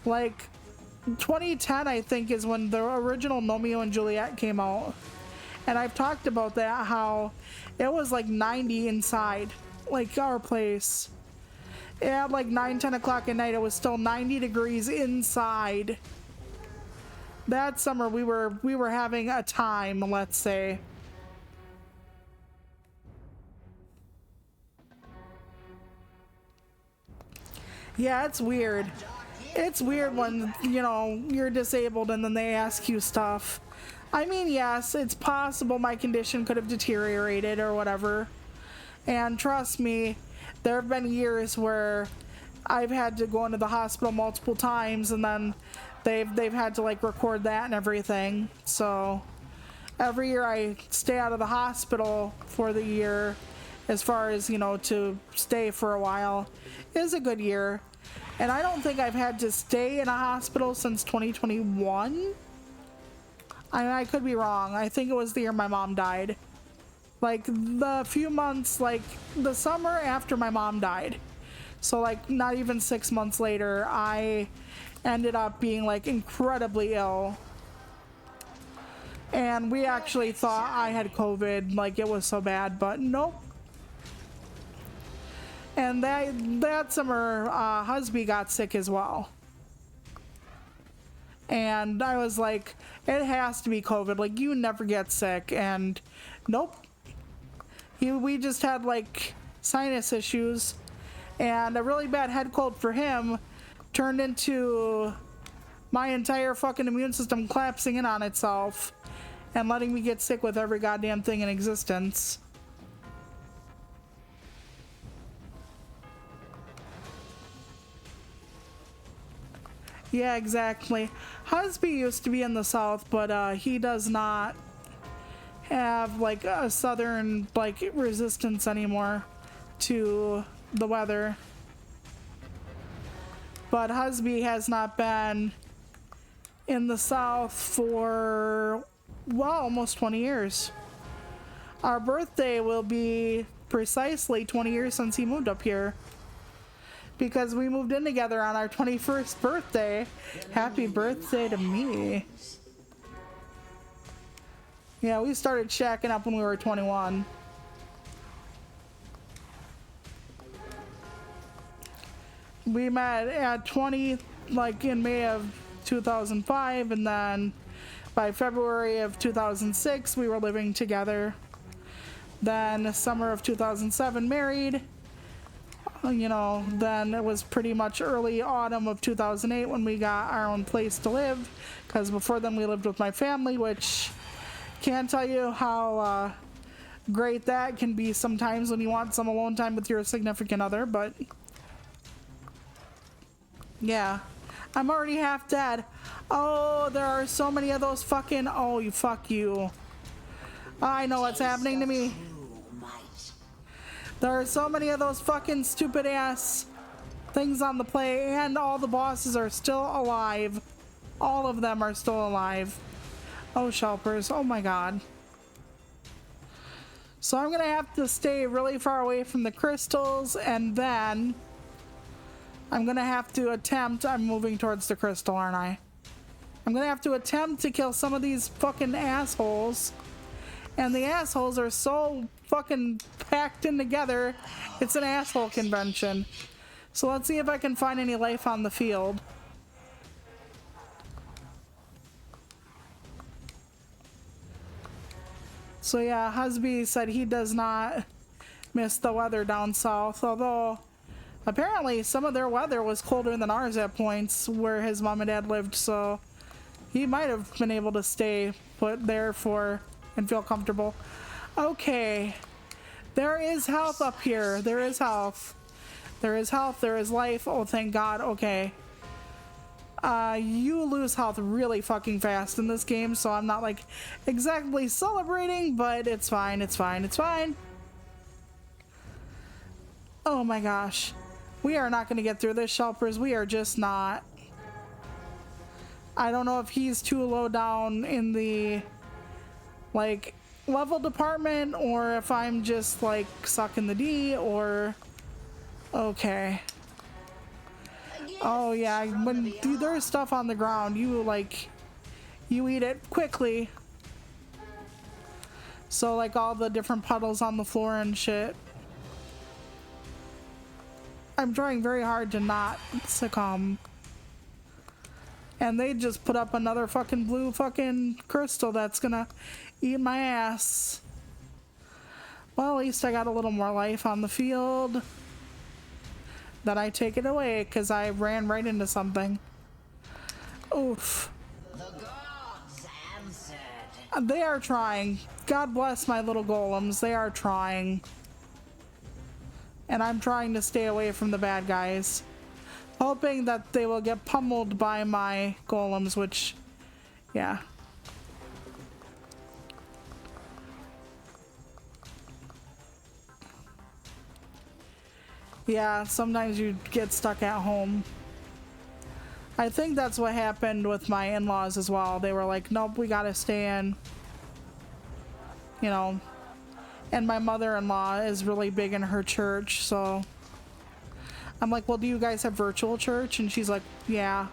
Like 2010, I think, is when the original Romeo and Juliet came out, and I've talked about that, how it was like 90 inside, like our place. At like 9-10 o'clock at night, it was still 90 degrees inside. That summer we were having a time, let's say. Yeah, it's weird. It's weird when, you know, you're disabled and then they ask you stuff. I mean, yes, it's possible my condition could have deteriorated or whatever. And trust me, there have been years where I've had to go into the hospital multiple times, and then they've had to like record that and everything. So every year I stay out of the hospital for the year, as far as, you know, to stay for a while, is a good year. And I don't think I've had to stay in a hospital since 2021. I could be wrong. I think it was the year my mom died. Like the few months, like the summer after my mom died. So like not even 6 months later, I ended up being like incredibly ill. And we actually thought I had COVID, like it was so bad, but nope. And that summer, husband got sick as well. And I was like, it has to be COVID. Like, you never get sick. And nope. We just had like sinus issues, and a really bad head cold for him turned into my entire fucking immune system collapsing in on itself and letting me get sick with every goddamn thing in existence. Yeah, exactly. Husby used to be in the south, but he does not have like a southern like resistance anymore to the weather. But Husby has not been in the south for, well, almost 20 years. Our birthday will be precisely 20 years since he moved up here. Because we moved in together on our 21st birthday. Happy birthday to me. Yeah, we started shacking up when we were 21. We met at 20, like in May of 2005, and then by February of 2006, we were living together. Then summer of 2007, married. You know, then it was pretty much early autumn of 2008 when we got our own place to live, because before then we lived with my family, which can't tell you how great that can be sometimes when you want some alone time with your significant other. But yeah, I'm already half dead. Oh, there are so many of those fucking, oh, you fuck you. I know what's happening to me. There are so many of those fucking stupid ass things on the play, and all the bosses are still alive. All of them are still alive. Oh, Shelpers, oh my god. So I'm gonna have to stay really far away from the crystals, and then I'm gonna have to attempt, I'm moving towards the crystal, aren't I? I'm gonna have to attempt to kill some of these fucking assholes. And the assholes are so fucking packed in together, it's an asshole convention. So let's see if I can find any life on the field. So yeah, Husby said he does not miss the weather down south, although apparently some of their weather was colder than ours at points where his mom and dad lived, so he might have been able to stay put there for and feel comfortable. Okay, there is health up here. There is health. There is health. There is life. Oh, thank God. Okay. You lose health really fucking fast in this game, so I'm not like exactly celebrating, but it's fine. It's fine. It's fine. Oh my gosh. We are not going to get through this, Shelpers. We are just not. I don't know if he's too low down in the like level department, or if I'm just like sucking the D, or okay. Oh yeah, when there's stuff on the ground, you eat it quickly. So like all the different puddles on the floor and shit. I'm trying very hard to not succumb. And they just put up another fucking blue fucking crystal that's gonna eat my ass. Well, at least I got a little more life on the field. Then I take it away because I ran right into something. Oof. The gods answered. They are trying. God bless my little golems. They are trying. And I'm trying to stay away from the bad guys, hoping that they will get pummeled by my golems, which, yeah. Yeah, sometimes you get stuck at home. I think that's what happened with my in-laws as well. They were like, nope, we gotta stay in. You know. And my mother-in-law is really big in her church, so I'm like, well, do you guys have virtual church? And she's like, yeah.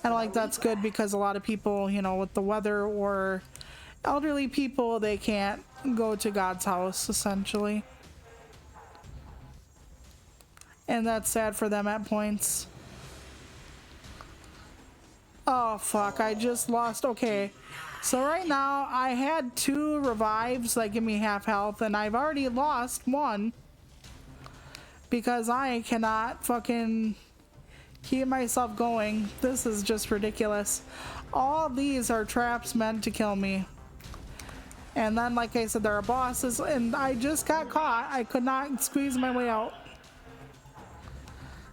And like, that's good because a lot of people, you know, with the weather or elderly people, they can't go to God's house, essentially. And that's sad for them at points. Oh, fuck. I just lost. Okay. So right now, I had 2 revives that give me half health, and I've already lost 1. Because I cannot fucking keep myself going. This is just ridiculous. All these are traps meant to kill me. And then, like I said, there are bosses, and I just got caught. I could not squeeze my way out.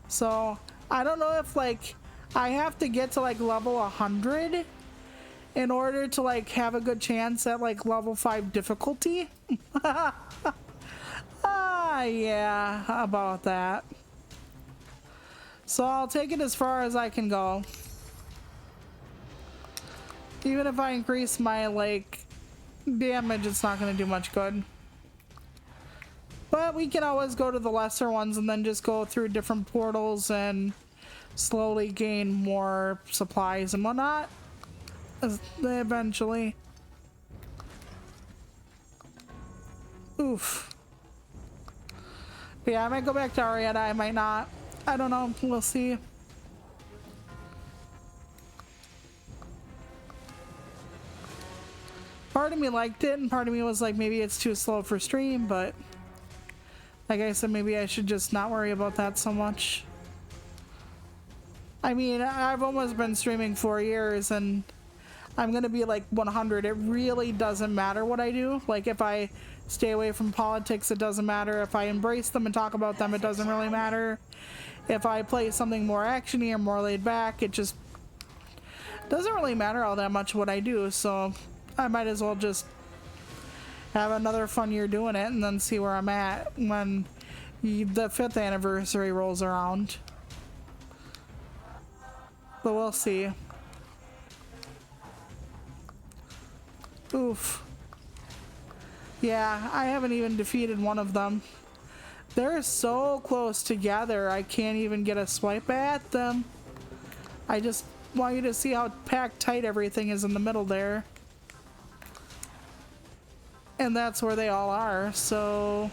So, I don't know if, like, I have to get to like level 100 in order to like have a good chance at like level 5 difficulty. Yeah, about that. So I'll take it as far as I can go. Even if I increase my like damage, it's not going to do much good. But we can always go to the lesser ones and then just go through different portals and slowly gain more supplies and whatnot eventually. Oof. But yeah, I might go back to Arietta, I might not. I don't know, we'll see. Part of me liked it and part of me was like, maybe it's too slow for stream, but like I said, maybe I should just not worry about that so much. I mean, I've almost been streaming 4 years and I'm gonna be like 100. It really doesn't matter what I do. Like if I stay away from politics, it doesn't matter. If I embrace them and talk about them, it doesn't really matter. If I play something more actiony or more laid back, it just doesn't really matter all that much what I do. So I might as well just have another fun year doing it and then see where I'm at when the 5th anniversary rolls around. But we'll see. Oof. Yeah, I haven't even defeated one of them. They're so close together, I can't even get a swipe at them. I just want you to see how packed tight everything is in the middle there. And that's where they all are, so...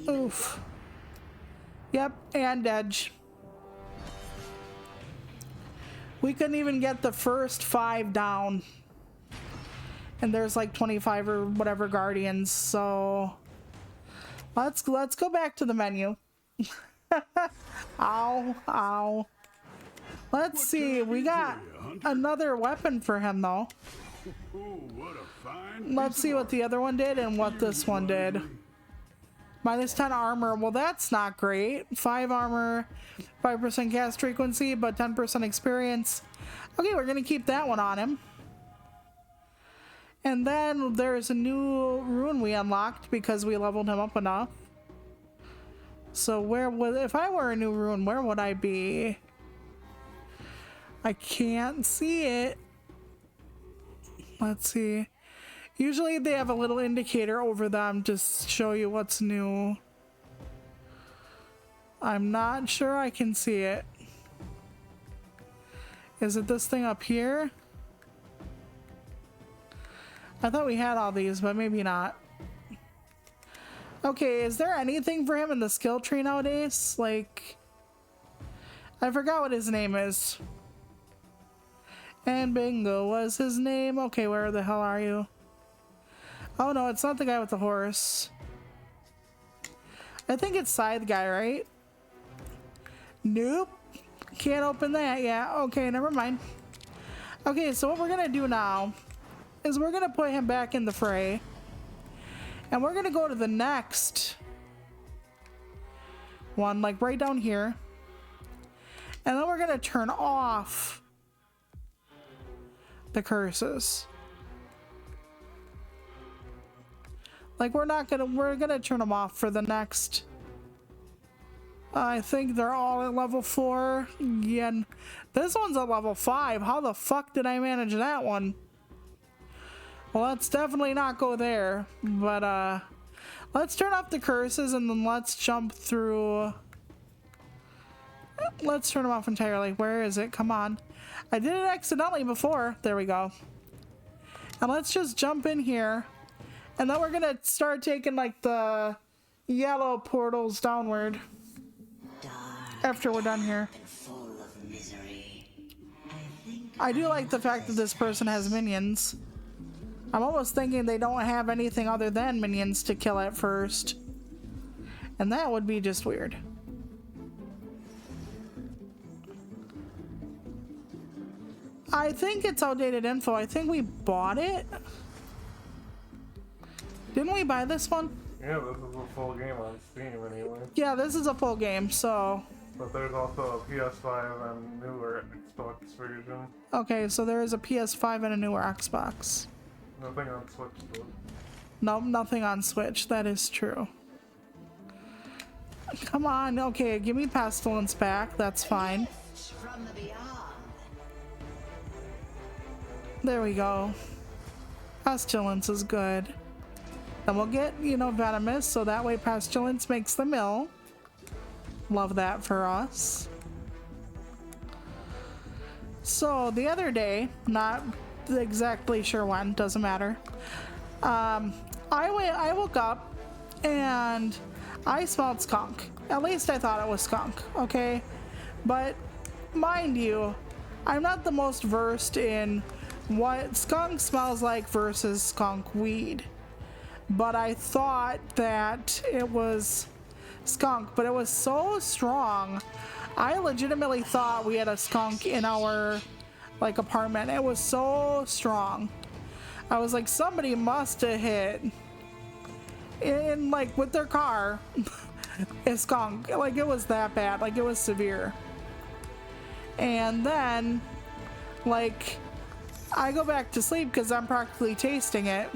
Oof. Yep, and edge. We couldn't even get the first 5 down. And there's like 25 or whatever guardians, so... Let's go back to the menu. Ow, ow. Let's see, we got another weapon for him though. Let's see what the other one did and what this one did. Minus 10 armor. Well, that's not great. 5 armor, 5% cast frequency, but 10% experience. Okay, we're gonna keep that one on him. And then there's a new rune we unlocked because we leveled him up enough. So where would, if I were a new rune, where would I be? I can't see it. Let's see. Usually they have a little indicator over them to show you what's new. I'm not sure I can see it. Is it this thing up here? I thought we had all these, but maybe not. Okay, is there anything for him in the skill tree nowadays? Like, I forgot what his name is. And Bingo was his name. Okay, where the hell are you? Oh no, it's not the guy with the horse. I think it's Scythe guy, right? Nope. Can't open that yet. Okay, never mind. Okay, so what we're gonna do now is we're gonna put him back in the fray. And we're gonna go to the next one, like right down here. And then we're gonna turn off the curses. Like we're gonna turn them off for the next. I think they're all at level 4. Yeah, this one's at level 5. How the fuck did I manage that one? Well, let's definitely not go there, but let's turn off the curses and then let's jump through. Let's turn them off entirely. Where is it? Come on. I did it accidentally before. There we go. And let's just jump in here. And then we're gonna start taking like the yellow portals downward after we're done here. Full of misery. I do like the fact that this person has minions. I'm almost thinking they don't have anything other than minions to kill at first. And that would be just weird. I think it's outdated info. I think we bought it. Didn't we buy this one? Yeah, this is a full game on Steam anyway. Yeah, this is a full game, so But there's also a PS5 and newer Xbox version. Okay, so there is a PS5 and a newer Xbox. Nothing on Switch though. Nope, nothing on Switch. That is true. Come on. Okay, give me Pestilence back. That's fine. From the beyond. There we go. Pestilence is good. Then we'll get, you know, Venomous, so that way Pestilence makes the mill. Love that for us. So the other day, not exactly sure when, doesn't matter. I woke up and I smelled skunk. At least I thought it was skunk, okay? But mind you, I'm not the most versed in what skunk smells like versus skunk weed. But I thought that it was skunk, but it was so strong. I legitimately thought we had a skunk in our like apartment. It was so strong. I was like, somebody must have hit in like with their car a skunk. Like it was that bad. Like it was severe. And then like I go back to sleep because I'm practically tasting it.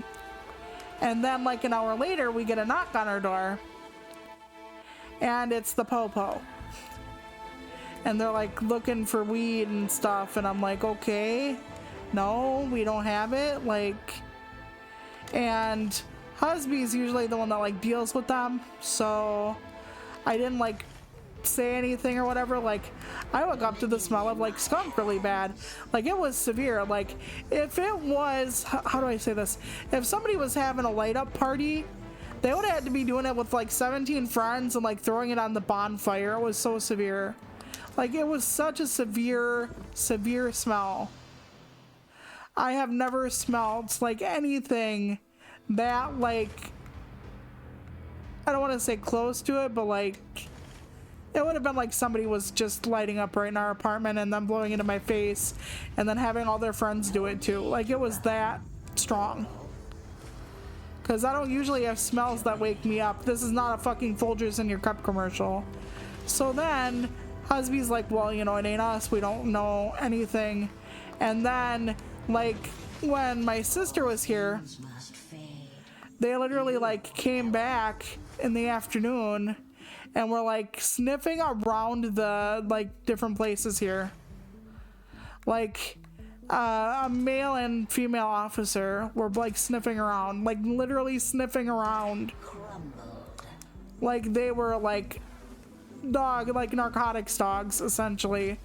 And then like an hour later we get a knock on our door. And it's the Popo. And they're like looking for weed and stuff, and I'm like, okay, no, we don't have it. Like, and Husby's usually the one that like deals with them, so I didn't like say anything or whatever. Like, I woke up to the smell of like skunk really bad. Like it was severe. Like if it was, how do I say this? If somebody was having a light up party, they would have had to be doing it with like 17 friends and like throwing it on the bonfire. It was so severe. Like it was such a severe smell. I have never smelled like anything that like, I don't want to say close to it, but like it would have been like somebody was just lighting up right in our apartment and then blowing into my face and then having all their friends do it too. Like it was that strong. Because I don't usually have smells that wake me up. This is not a fucking Folgers in your cup commercial. So then Husby's like, well, you know, it ain't us. We don't know anything. And then like when my sister was here, they literally like came back in the afternoon and were like sniffing around the like different places here. Like a male and female officer were like sniffing around, like literally sniffing around. Like they were like like narcotics dogs, essentially.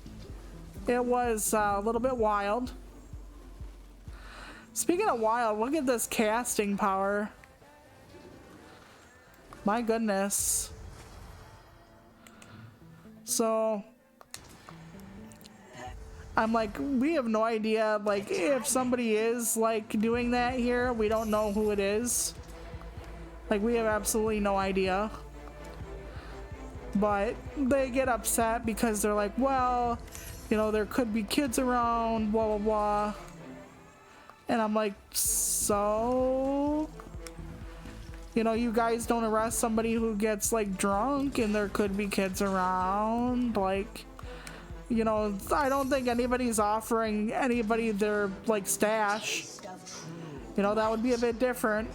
It was a little bit wild. Speaking of wild, look at this casting power. My goodness. So I'm like, we have no idea, like, if somebody is, like, doing that here, we don't know who it is. Like, we have absolutely no idea. But they get upset because they're like, well, you know, there could be kids around, blah, blah, blah. And I'm like, so? You know, you guys don't arrest somebody who gets, like, drunk and there could be kids around, like... You know, I don't think anybody's offering anybody their, like, stash. You know, that would be a bit different.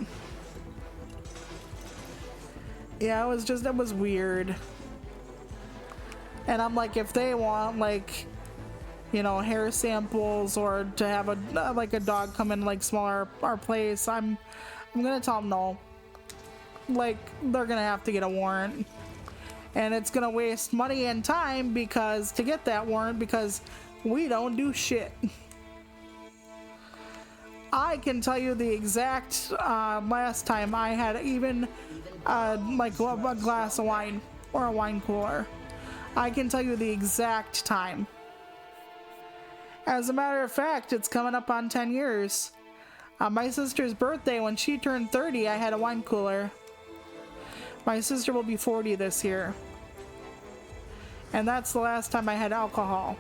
Yeah, it was weird. And I'm like, if they want, like, you know, hair samples or to have a dog come in, like, smell our place, I'm gonna tell them no. Like, they're gonna have to get a warrant. And it's gonna waste money and time because to get that warrant, because we don't do shit. I can tell you the exact last time I had even like a glass of wine or a wine cooler. I can tell you the exact time. As a matter of fact, it's coming up on 10 years. On my sister's birthday, when she turned 30, I had a wine cooler. My sister will be 40 this year. And that's the last time I had alcohol.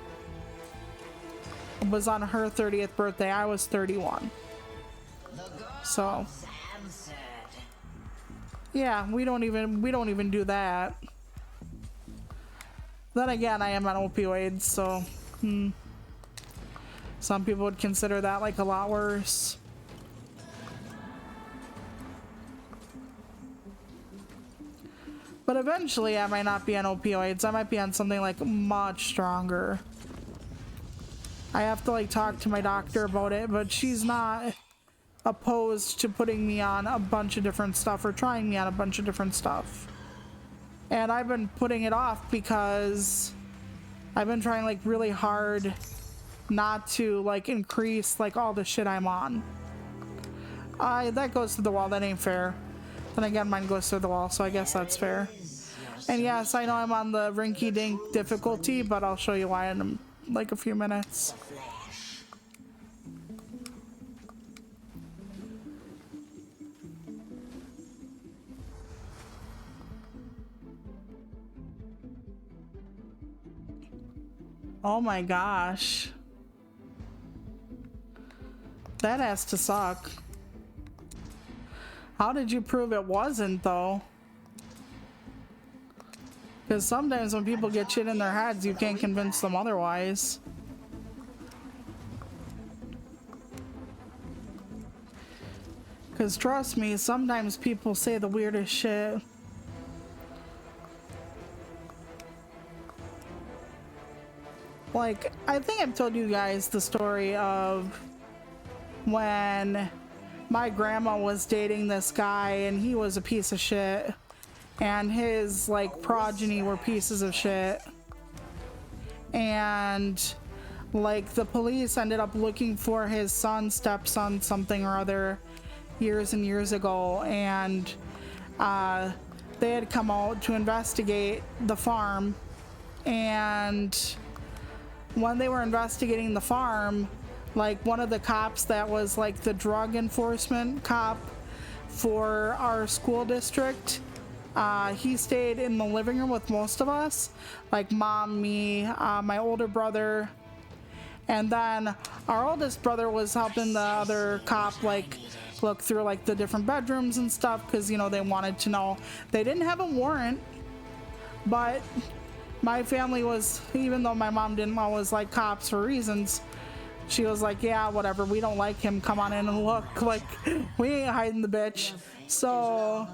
It was on her 30th birthday. I was 31. So yeah, we don't even do that. Then again, I am on opioids, so some people would consider that like a lot worse. But eventually I might not be on opioids. I might be on something like much stronger. I have to like talk to my doctor about it, but she's not opposed to putting me on a bunch of different stuff or trying me on a bunch of different stuff. And I've been putting it off because I've been trying like really hard not to like increase like all the shit I'm on. That goes to the wall. That ain't fair. Then again, mine goes through the wall, so I guess that's fair. And yes, I know I'm on the rinky-dink difficulty, but I'll show you why in like a few minutes. Oh my gosh. That has to suck. How did you prove it wasn't, though? Because sometimes when people get shit in their heads, you can't convince them otherwise. Because trust me, sometimes people say the weirdest shit. Like, I think I've told you guys the story of when my grandma was dating this guy and he was a piece of shit. And his, like, progeny were pieces of shit. And, like, the police ended up looking for his son, stepson, something or other years and years ago. And they had come out to investigate the farm. And when they were investigating the farm, like, one of the cops that was, like, the drug enforcement cop for our school district, he stayed in the living room with most of us, like mom, me, my older brother, and then our oldest brother was helping the other cop like look through like the different bedrooms and stuff because, you know, they wanted to know. They didn't have a warrant, but my family was, even though my mom didn't always like cops for reasons, she was like, yeah, whatever, we don't like him, come on in and look, like, we ain't hiding the bitch. So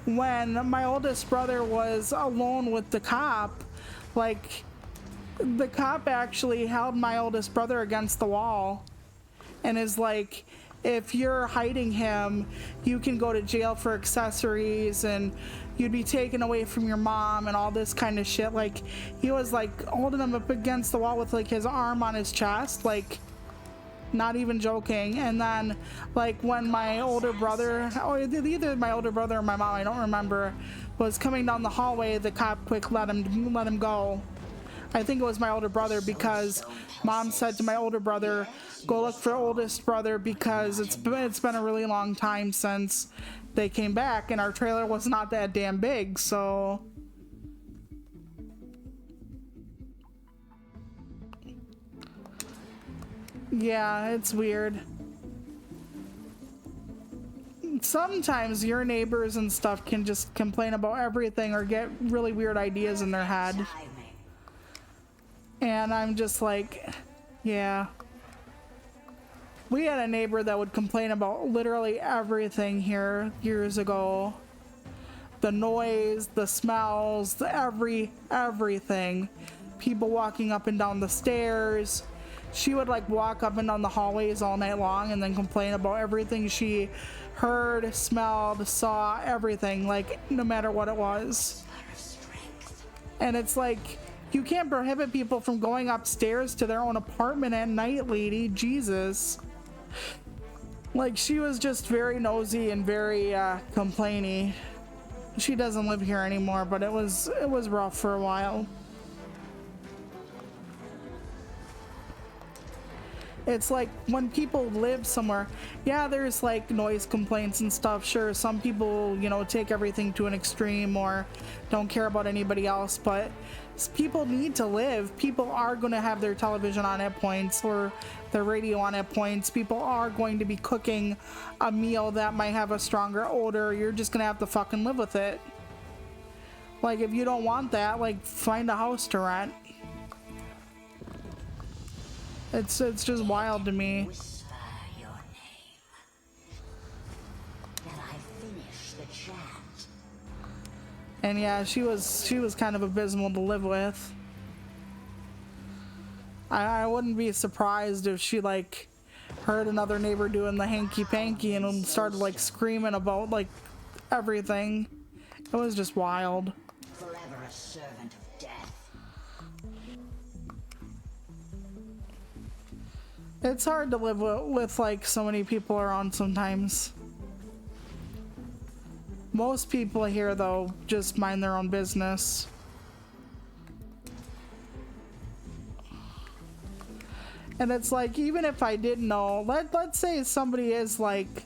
when my oldest brother was alone with the cop, like, the cop actually held my oldest brother against the wall and is like, if you're hiding him, you can go to jail for accessories and you'd be taken away from your mom and all this kind of shit. Like, he was like holding him up against the wall with like his arm on his chest, like, not even joking. And then like when my older brother, or either my older brother or my mom, I don't remember, was coming down the hallway, the cop quick let him go. I think it was my older brother, because mom said to my older brother, go look for oldest brother because it's been a really long time since they came back and our trailer was not that damn big. So yeah, it's weird. Sometimes your neighbors and stuff can just complain about everything or get really weird ideas in their head. And I'm just like, yeah. We had a neighbor that would complain about literally everything here years ago. The noise, the smells, everything. People walking up and down the stairs. She would like walk up and down the hallways all night long and then complain about everything she heard, smelled, saw, everything, like no matter what it was. And it's like, you can't prohibit people from going upstairs to their own apartment at night, lady. Jesus. Like, she was just very nosy and very complainy. She doesn't live here anymore, but it was rough for a while. It's like when people live somewhere, yeah, there's like noise complaints and stuff. Sure, some people, you know, take everything to an extreme or don't care about anybody else, but people need to live. People are going to have their television on at points or their radio on at points. People are going to be cooking a meal that might have a stronger odor. You're just going to have to fucking live with it. Like, if you don't want that, like, find a house to rent. It's just wild to me. Whisper your name. That I finish the chant. And yeah, she was kind of abysmal to live with. I wouldn't be surprised if she like heard another neighbor doing the hanky panky and started like screaming about like everything. It was just wild. Forever a servant of death. It's hard to live with like so many people around sometimes. Most people here though just mind their own business. And it's like, even if I didn't know, let's say somebody is like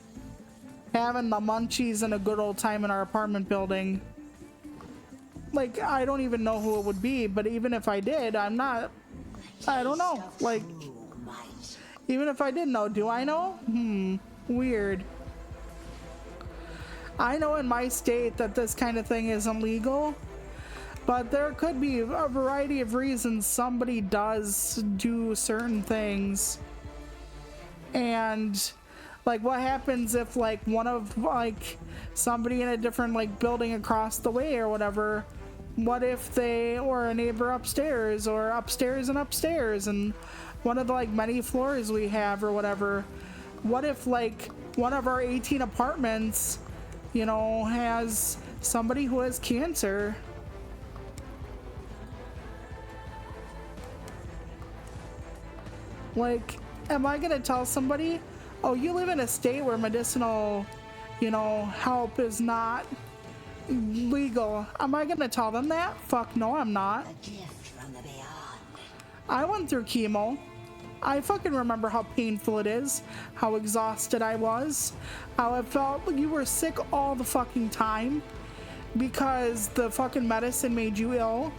having the munchies and a good old time in our apartment building. Like, I don't even know who it would be, but even if I did, I don't know. Like, even if I didn't know, do I know? Weird. I know in my state that this kind of thing isn't legal, but there could be a variety of reasons somebody does do certain things. And like, what happens if like one of like somebody in a different like building across the way or whatever, what if they, or a neighbor upstairs or upstairs and upstairs and one of the like many floors we have or whatever, what if like one of our 18 apartments, you know, has somebody who has cancer? Like, am I gonna tell somebody, oh, you live in a state where medicinal, you know, help is not legal? Am I gonna tell them that? Fuck no, I'm not. A gift from the beyond. I went through chemo. I fucking remember how painful it is, how exhausted I was, how it felt like you were sick all the fucking time because the fucking medicine made you ill.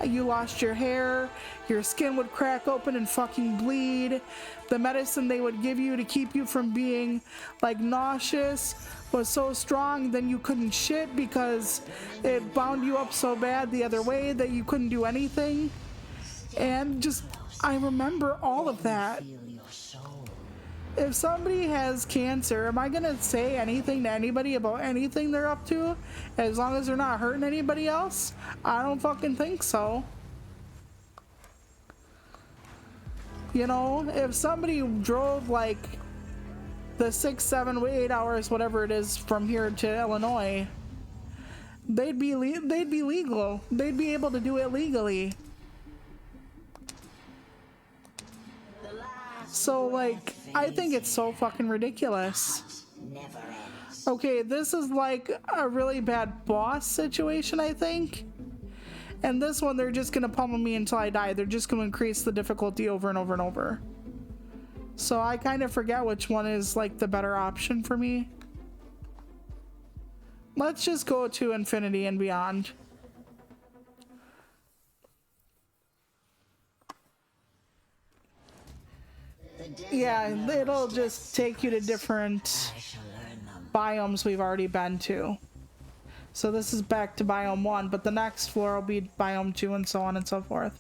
You lost your hair, your skin would crack open and fucking bleed. The medicine they would give you to keep you from being like nauseous was so strong then you couldn't shit because it bound you up so bad the other way that you couldn't do anything. And just, I remember all of that. Feel your soul. If somebody has cancer, am I gonna say anything to anybody about anything they're up to as long as they're not hurting anybody else? I don't fucking think so. You know, if somebody drove like the 6, 7, 8 hours, whatever it is, from here to Illinois, they'd be legal. They'd be able to do it legally. So like, I think it's so fucking ridiculous. Never ends. Okay, this is like a really bad boss situation, I think. And this one, they're just gonna pummel me until I die. They're just gonna increase the difficulty over and over and over. So I kind of forget which one is like the better option for me. Let's just go to infinity and beyond. Yeah, it'll just take you to different I shall learn them. biomes we've already been to. So this is back to biome 1, but the next floor will be biome 2 and so on and so forth.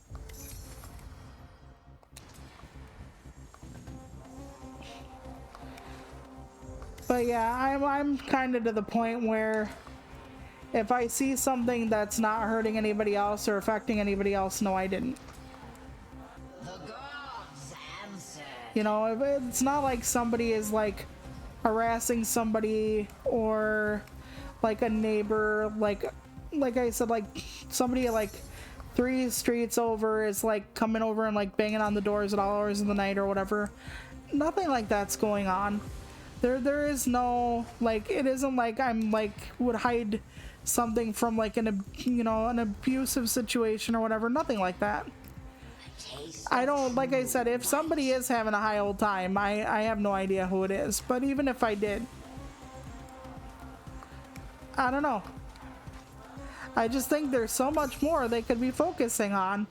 But yeah, I'm kind of to the point where if I see something that's not hurting anybody else or affecting anybody else, no, I didn't. The gods answer. You know, it's not like somebody is like harassing somebody or like a neighbor, like I said, like somebody like 3 streets over is like coming over and like banging on the doors at all hours of the night or whatever. Nothing like that's going on. There is no, like, it isn't like I'm like would hide something from like an abusive situation or whatever. Nothing like that. I don't, like I said, if somebody is having a high old time, I have no idea who it is. But even if I did, I don't know. I just think there's so much more they could be focusing on.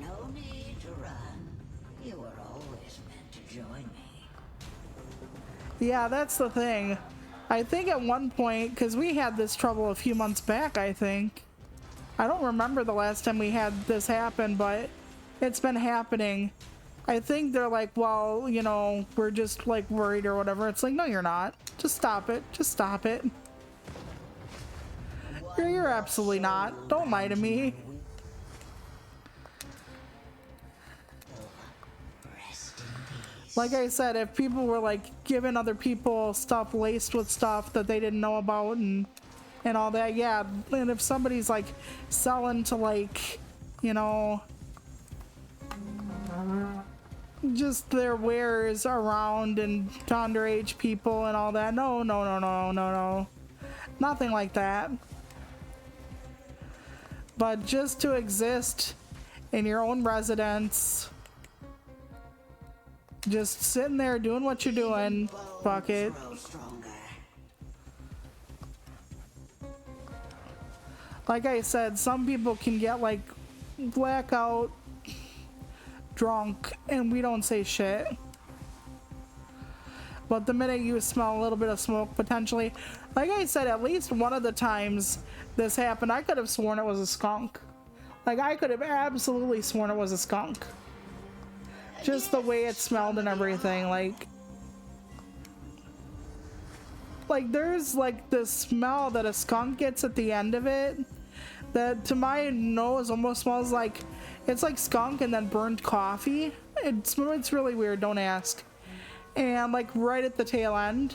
No need to run. You were always meant to join me. Yeah, that's the thing. I think at one point, because we had this trouble a few months back, I think. I don't remember the last time we had this happen, but it's been happening. I think they're like, well, you know, we're just like worried or whatever. It's like, no, you're not. Just stop it. Just stop it. You're absolutely not. Don't lie to me. Like I said, if people were like giving other people stuff laced with stuff that they didn't know about and all that, yeah. And if somebody's like selling to like, you know, just their wares around and to underage people and all that, no, no, no, no, no, no, nothing like that. But just to exist in your own residence, just sitting there doing what you're doing, fuck it. Like I said, some people can get like blackout drunk and we don't say shit. But the minute you smell a little bit of smoke potentially, like I said, at least one of the times this happened, I could have sworn it was a skunk. Like I could have absolutely sworn it was a skunk. Just the way it smelled and everything, like there's like this smell that a skunk gets at the end of it that to my nose almost smells like it's like skunk and then burned coffee. It's really weird, don't ask. And like right at the tail end,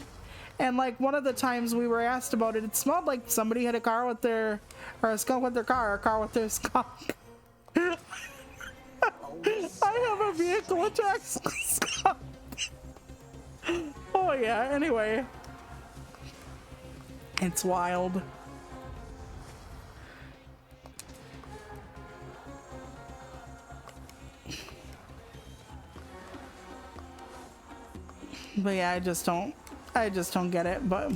and like one of the times we were asked about it, it smelled like somebody had a car with their, or a skunk with their car, or a car with their skunk. I have a vehicle attack skunk. Oh yeah, anyway. It's wild. But yeah, I just don't get it, but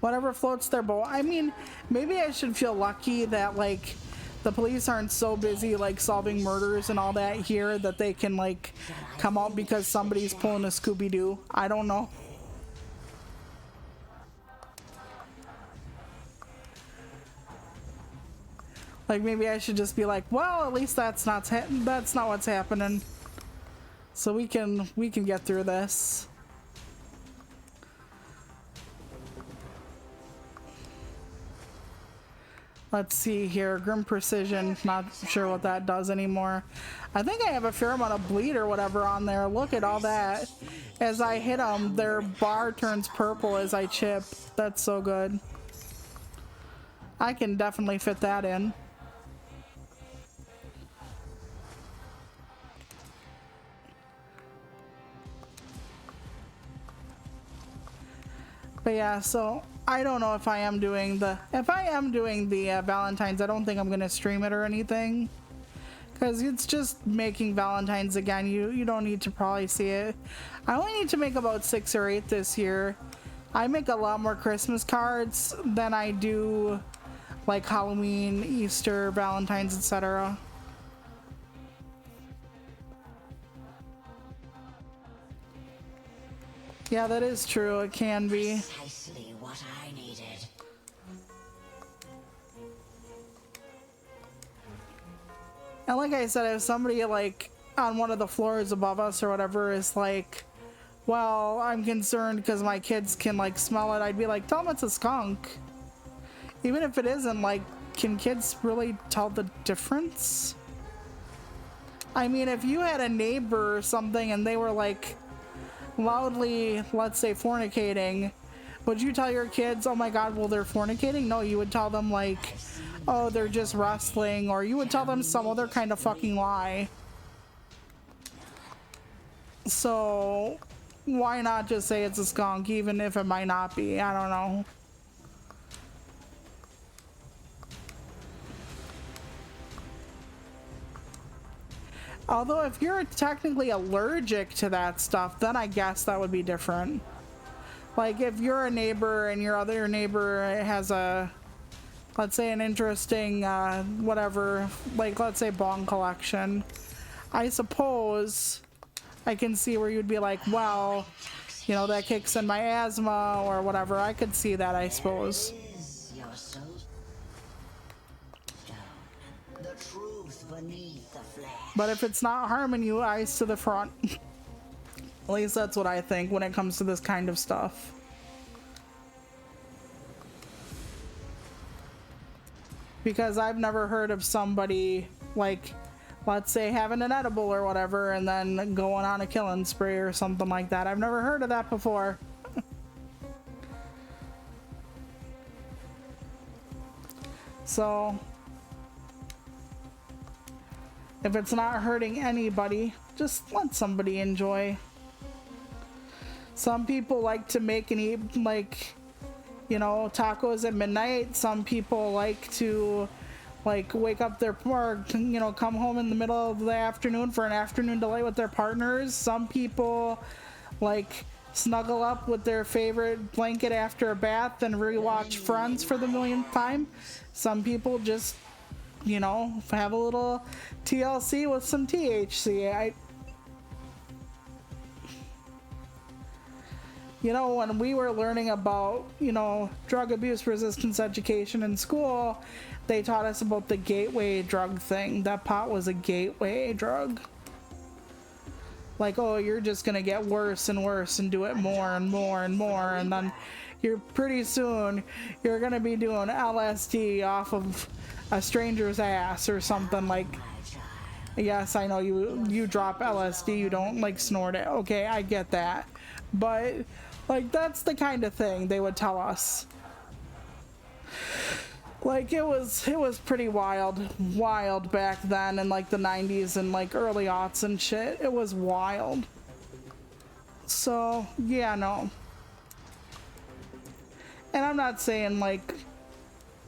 whatever floats their boat. I mean, maybe I should feel lucky that like the police aren't so busy like solving murders and all that here that they can like come out because somebody's pulling a Scooby-Doo. I don't know. Like maybe I should just be like, well, at least that's not what's happening. So we can get through this. Let's see here, Grim Precision, not sure what that does anymore. I think I have a fair amount of bleed or whatever on there. Look at all that. As I hit them, their bar turns purple as I chip. That's so good. I can definitely fit that in. But yeah, so I don't know if I am doing the Valentine's. I don't think I'm gonna stream it or anything because it's just making Valentine's again. You don't need to probably see it. I only need to make about 6 or 8 this year. I make a lot more Christmas cards than I do like Halloween, Easter, Valentine's, etc. Yeah, that is true. It can be. Precisely what I needed. And like I said, if somebody like on one of the floors above us or whatever is like, well, I'm concerned because my kids can like smell it, I'd be like, tell them it's a skunk. Even if it isn't, like, can kids really tell the difference? I mean, if you had a neighbor or something and they were like loudly, let's say, fornicating, would you tell your kids, oh my god, well, they're fornicating? No, you would tell them like, oh, they're just wrestling, or you would tell them some other kind of fucking lie. So why not just say it's a skunk, even if it might not be? I don't know. Although if you're technically allergic to that stuff, then I guess that would be different. Like if you're a neighbor and your other neighbor has a, let's say, an interesting whatever, like let's say bong collection, I suppose I can see where you'd be like, well, you know, that kicks in my asthma or whatever. I could see that, I suppose. Is your soul stone, the truth beneath the flesh. But if it's not harming you, eyes to the front. At least that's what I think when it comes to this kind of stuff. Because I've never heard of somebody, like, let's say having an edible or whatever and then going on a killing spree or something like that. I've never heard of that before. So if it's not hurting anybody, just let somebody enjoy. Some people like to make and eat, like, you know, tacos at midnight. Some people like to, like, wake up their, or, you know, come home in the middle of the afternoon for an afternoon delight with their partners. Some people like snuggle up with their favorite blanket after a bath and rewatch Friends for the millionth time. Some people just, you know, have a little TLC with some THC. You know, when we were learning about, you know, drug abuse resistance education in school, they taught us about the gateway drug thing. That pot was a gateway drug. Like, oh, you're just gonna get worse and worse and do it more and more and more, and then you're pretty soon you're gonna be doing LSD off of a stranger's ass or something. Like, yes, I know you drop LSD, you don't like snort it. Okay, I get that. But like, that's the kind of thing they would tell us. Like, it was pretty wild back then in like the 90s and like early aughts and shit. It was wild. So yeah, no. And I'm not saying, like,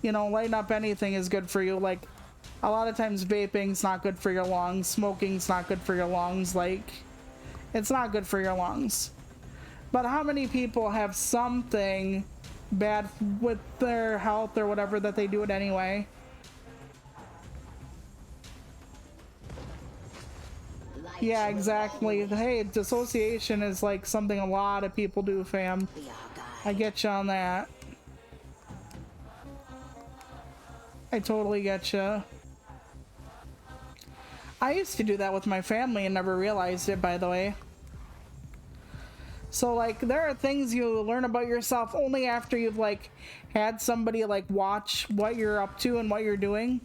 you know, lighting up anything is good for you. Like, a lot of times vaping's not good for your lungs, smoking's not good for your lungs. Like, it's not good for your lungs. But how many people have something bad with their health or whatever that they do it anyway? Yeah, exactly. Hey, dissociation is like something a lot of people do, fam. I get you on that. I totally get you. I used to do that with my family and never realized it, by the way. So, like, there are things you learn about yourself only after you've, like, had somebody, like, watch what you're up to and what you're doing.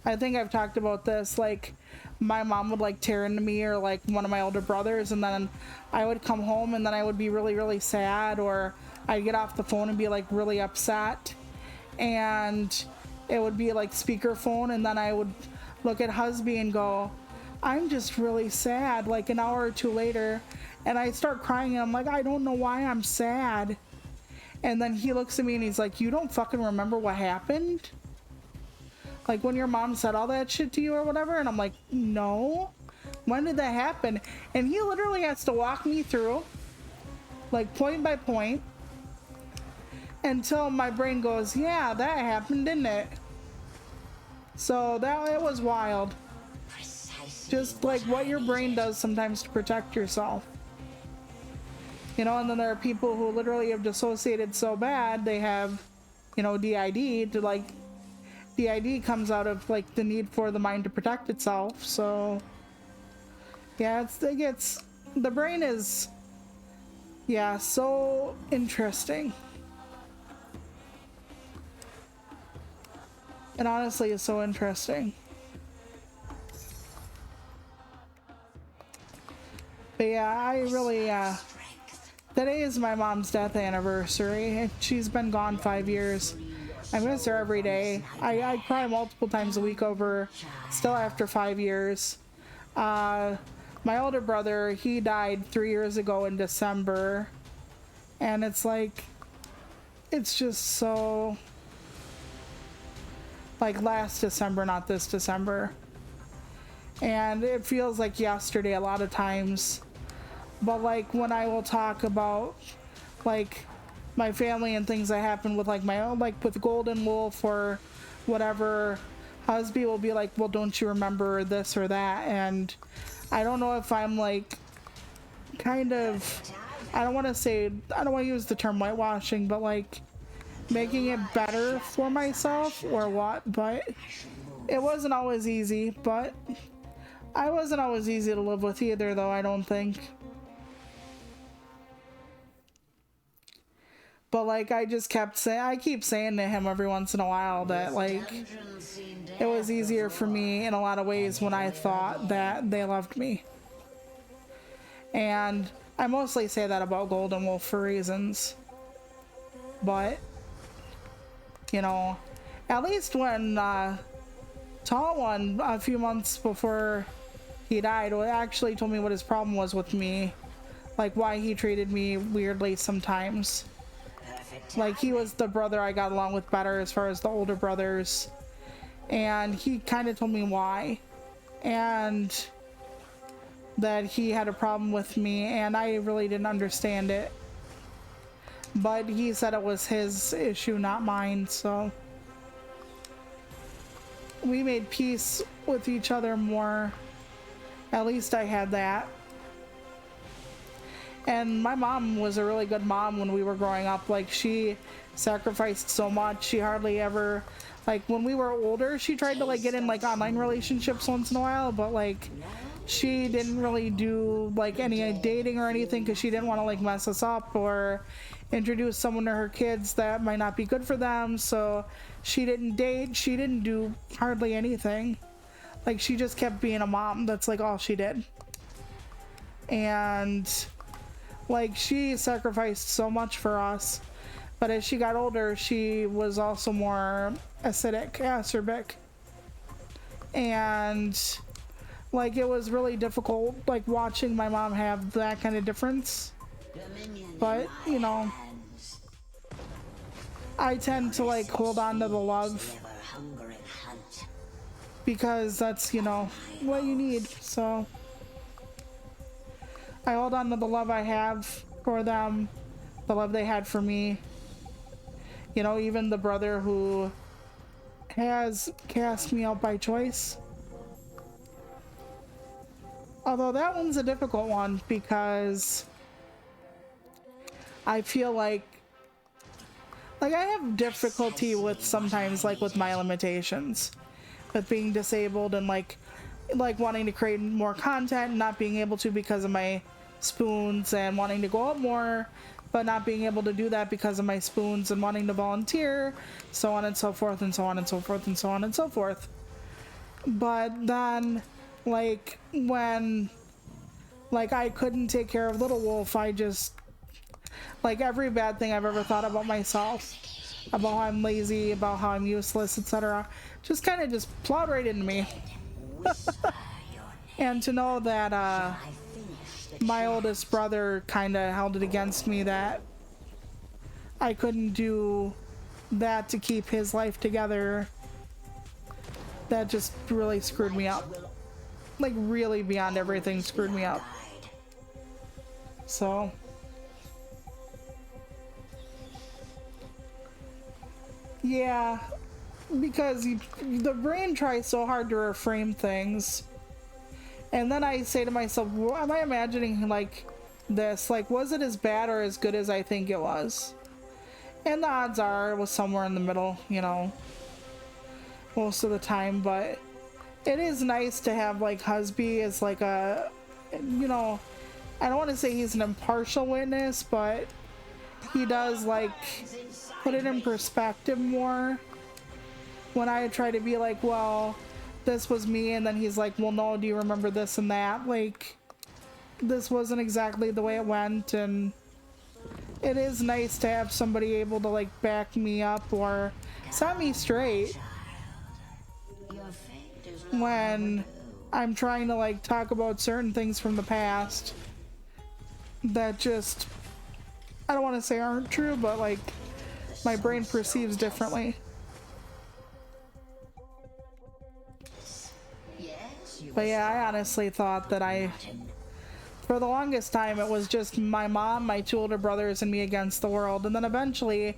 I think I've talked about this. Like, my mom would, like, tear into me or, like, one of my older brothers, and then I would come home and then I would be really, really sad, or I'd get off the phone and be, like, really upset. And it would be, like, speakerphone, and then I would look at husband and go, I'm just really sad, like, an hour or two later. And I start crying and I'm like, I don't know why I'm sad. And then he looks at me and he's like, you don't fucking remember what happened? Like, when your mom said all that shit to you or whatever? And I'm like, no. When did that happen? And he literally has to walk me through, like, point by point, until my brain goes, yeah, that happened, didn't it? So it was wild. Just like what your brain does sometimes to protect yourself. You know, and then there are people who literally have dissociated so bad they have, you know, DID. To, like, DID comes out of, like, the need for the mind to protect itself. So yeah, the brain is, yeah, so interesting. It honestly is so interesting. But yeah, I really, today is my mom's death anniversary. She's been gone 5 years. I miss her every day. I cry multiple times a week over her, still after 5 years. My older brother, he died 3 years ago in December. And it's like, it's just so, like, last December, not this December. And it feels like yesterday a lot of times. But, like, when I will talk about, like, my family and things that happen with, like, my own, like, with Golden Wolf or whatever, husband will be like, well, don't you remember this or that? And I don't know if I'm, like, kind of, I don't want to say, I don't want to use the term whitewashing, but like making it better for myself or what. But it wasn't always easy, but I wasn't always easy to live with either, though, I don't think. But like I just kept saying, I keep saying to him every once in a while that like it was easier for me in a lot of ways when I thought that they loved me. And I mostly say that about Golden Wolf for reasons. But, you know, at least when Tall One, a few months before he died, actually told me what his problem was with me. Like why he treated me weirdly sometimes. Like he was the brother I got along with better as far as the older brothers. And he kind of told me why. And that he had a problem with me, and I really didn't understand it. But he said it was his issue, not mine, so we made peace with each other more. At least I had that. And my mom was a really good mom when we were growing up. Like, she sacrificed so much. She hardly ever, like, when we were older, she tried to like get in like online relationships once in a while, but like she didn't really do like any dating or anything because she didn't want to like mess us up or introduce someone to her kids that might not be good for them. So she didn't date, she didn't do hardly anything. Like, she just kept being a mom. That's like all she did. And like, she sacrificed so much for us, but as she got older, she was also more acerbic, and like it was really difficult like watching my mom have that kind of difference. But you know, I tend to like hold on to the love because that's, you know, what you need. So I hold on to the love I have for them, the love they had for me. You know, even the brother who has cast me out by choice. Although that one's a difficult one because I feel like I have difficulty with sometimes like with my limitations, with being disabled and like wanting to create more content and not being able to because of my spoons, and wanting to go out more but not being able to do that because of my spoons, and wanting to volunteer, so on and so forth and so on and so forth and so on and so forth. But then like when like I couldn't take care of Little Wolf, I just like every bad thing I've ever thought about myself, about how I'm lazy, about how I'm useless, etc., just kind of just plowed right into me. And to know that my oldest brother kind of held it against me that I couldn't do that to keep his life together, that just really screwed me up. Like, really beyond everything screwed me up. So yeah, because the brain tries so hard to reframe things. And then I say to myself, well, am I imagining like this? Like, was it as bad or as good as I think it was? And the odds are it was somewhere in the middle, you know, most of the time. But it is nice to have like Husby as like a, you know, I don't want to say he's an impartial witness, but he does like put it in perspective more. When I try to be like, well, this was me, and then he's like, well, no, do you remember this and that? Like, this wasn't exactly the way it went. And it is nice to have somebody able to like back me up or set me straight when I'm trying to like talk about certain things from the past that just, I don't want to say aren't true, but like my brain perceives differently. But yeah, I honestly thought that for the longest time, it was just my mom, my two older brothers, and me against the world. And then eventually,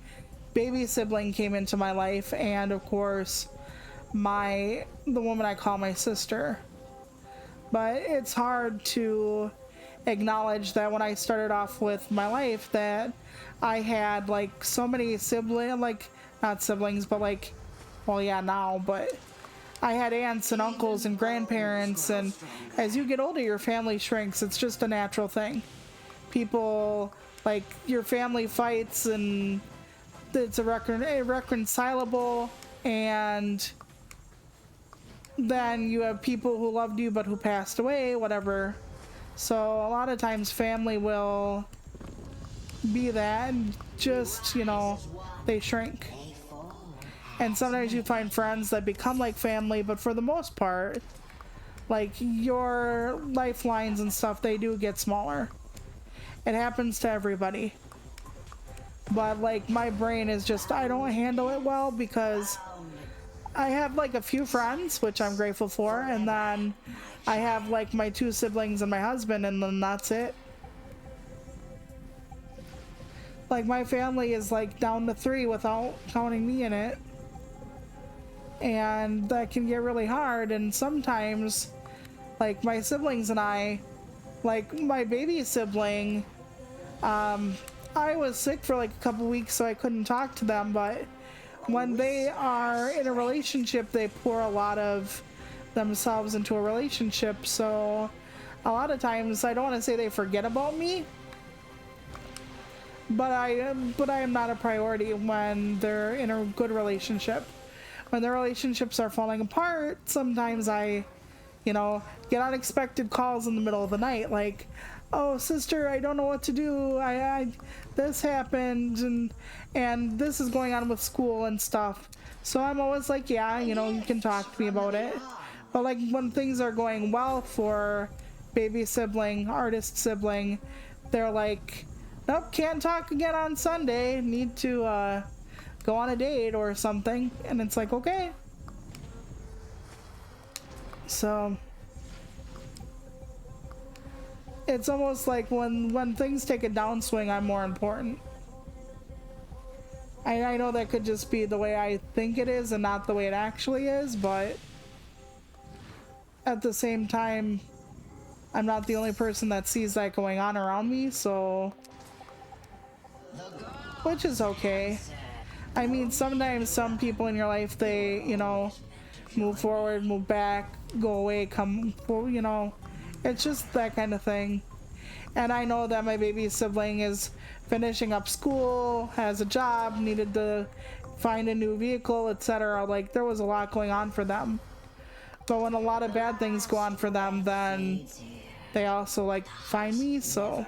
baby sibling came into my life, and of course, the woman I call my sister. But it's hard to acknowledge that when I started off with my life that I had like so many siblings, like not siblings, but like, well, yeah, now, but I had aunts and uncles and grandparents, and as you get older, your family shrinks. It's just a natural thing. People, like, your family fights, and it's irreconcilable, and then you have people who loved you but who passed away, whatever. So a lot of times family will be that, and just, you know, they shrink. And sometimes you find friends that become like family, but for the most part, like your lifelines and stuff, they do get smaller. It happens to everybody. But like my brain is just, I don't handle it well because I have like a few friends, which I'm grateful for, and then I have like my 2 siblings and my husband, and then that's it. Like my family is like down to 3 without counting me in it. And that can get really hard, and sometimes like my siblings and I, like my baby sibling, I was sick for like a couple weeks so I couldn't talk to them, but when they are in a relationship they pour a lot of themselves into a relationship, so a lot of times I don't want to say they forget about me, but I am not a priority when they're in a good relationship. When their relationships are falling apart, sometimes I, you know, get unexpected calls in the middle of the night, like, oh sister, I don't know what to do, I this happened, and this is going on with school and stuff. So I'm always like, yeah, you know, you can talk to me about it. But like when things are going well for baby sibling, artist sibling, they're like, nope, can't talk again on Sunday, need to go on a date or something. And it's like, okay. So it's almost like when things take a downswing, I'm more important. I know that could just be the way I think it is and not the way it actually is, but at the same time, I'm not the only person that sees that going on around me, so, which is okay. I mean, sometimes some people in your life, they, you know, move forward, move back, go away, come, you know, it's just that kind of thing. And I know that my baby sibling is finishing up school, has a job, needed to find a new vehicle, etc. Like, there was a lot going on for them. But when a lot of bad things go on for them, then they also, like, find me, so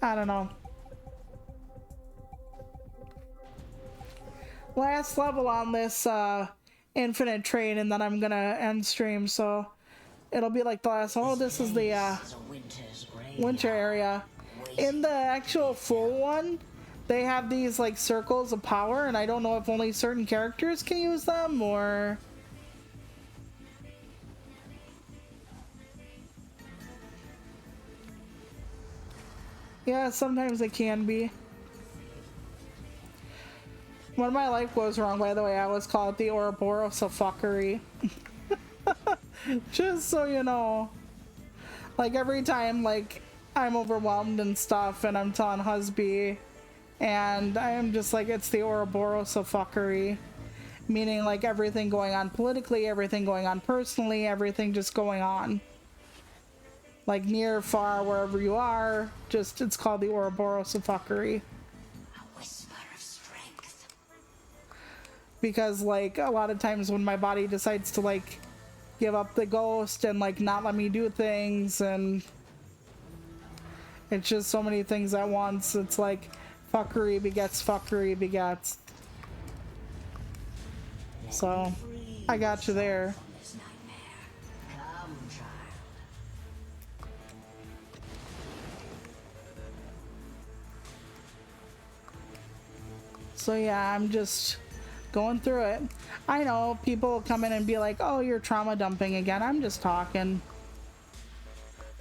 I don't know. Last level on this infinite train, and then I'm gonna end stream, so it'll be like the last one. Oh, this is the winter area. In the actual full one, they have these like circles of power, and I don't know if only certain characters can use them, or yeah, sometimes it can be. When my life goes wrong, by the way, I always call it the Ouroboros of fuckery. Just so you know. Like, every time, like, I'm overwhelmed and stuff, and I'm telling husband, and I am just like, it's the Ouroboros of fuckery. Meaning, like, everything going on politically, everything going on personally, everything just going on. Like, near, far, wherever you are, just, it's called the Ouroboros of fuckery. Because, like, a lot of times when my body decides to, like, give up the ghost and, like, not let me do things, and it's just so many things at once, it's like fuckery begets fuckery begets. So I got you there. So yeah, I'm just going through it. I know people come in and be like, oh, you're trauma dumping again. I'm just talking.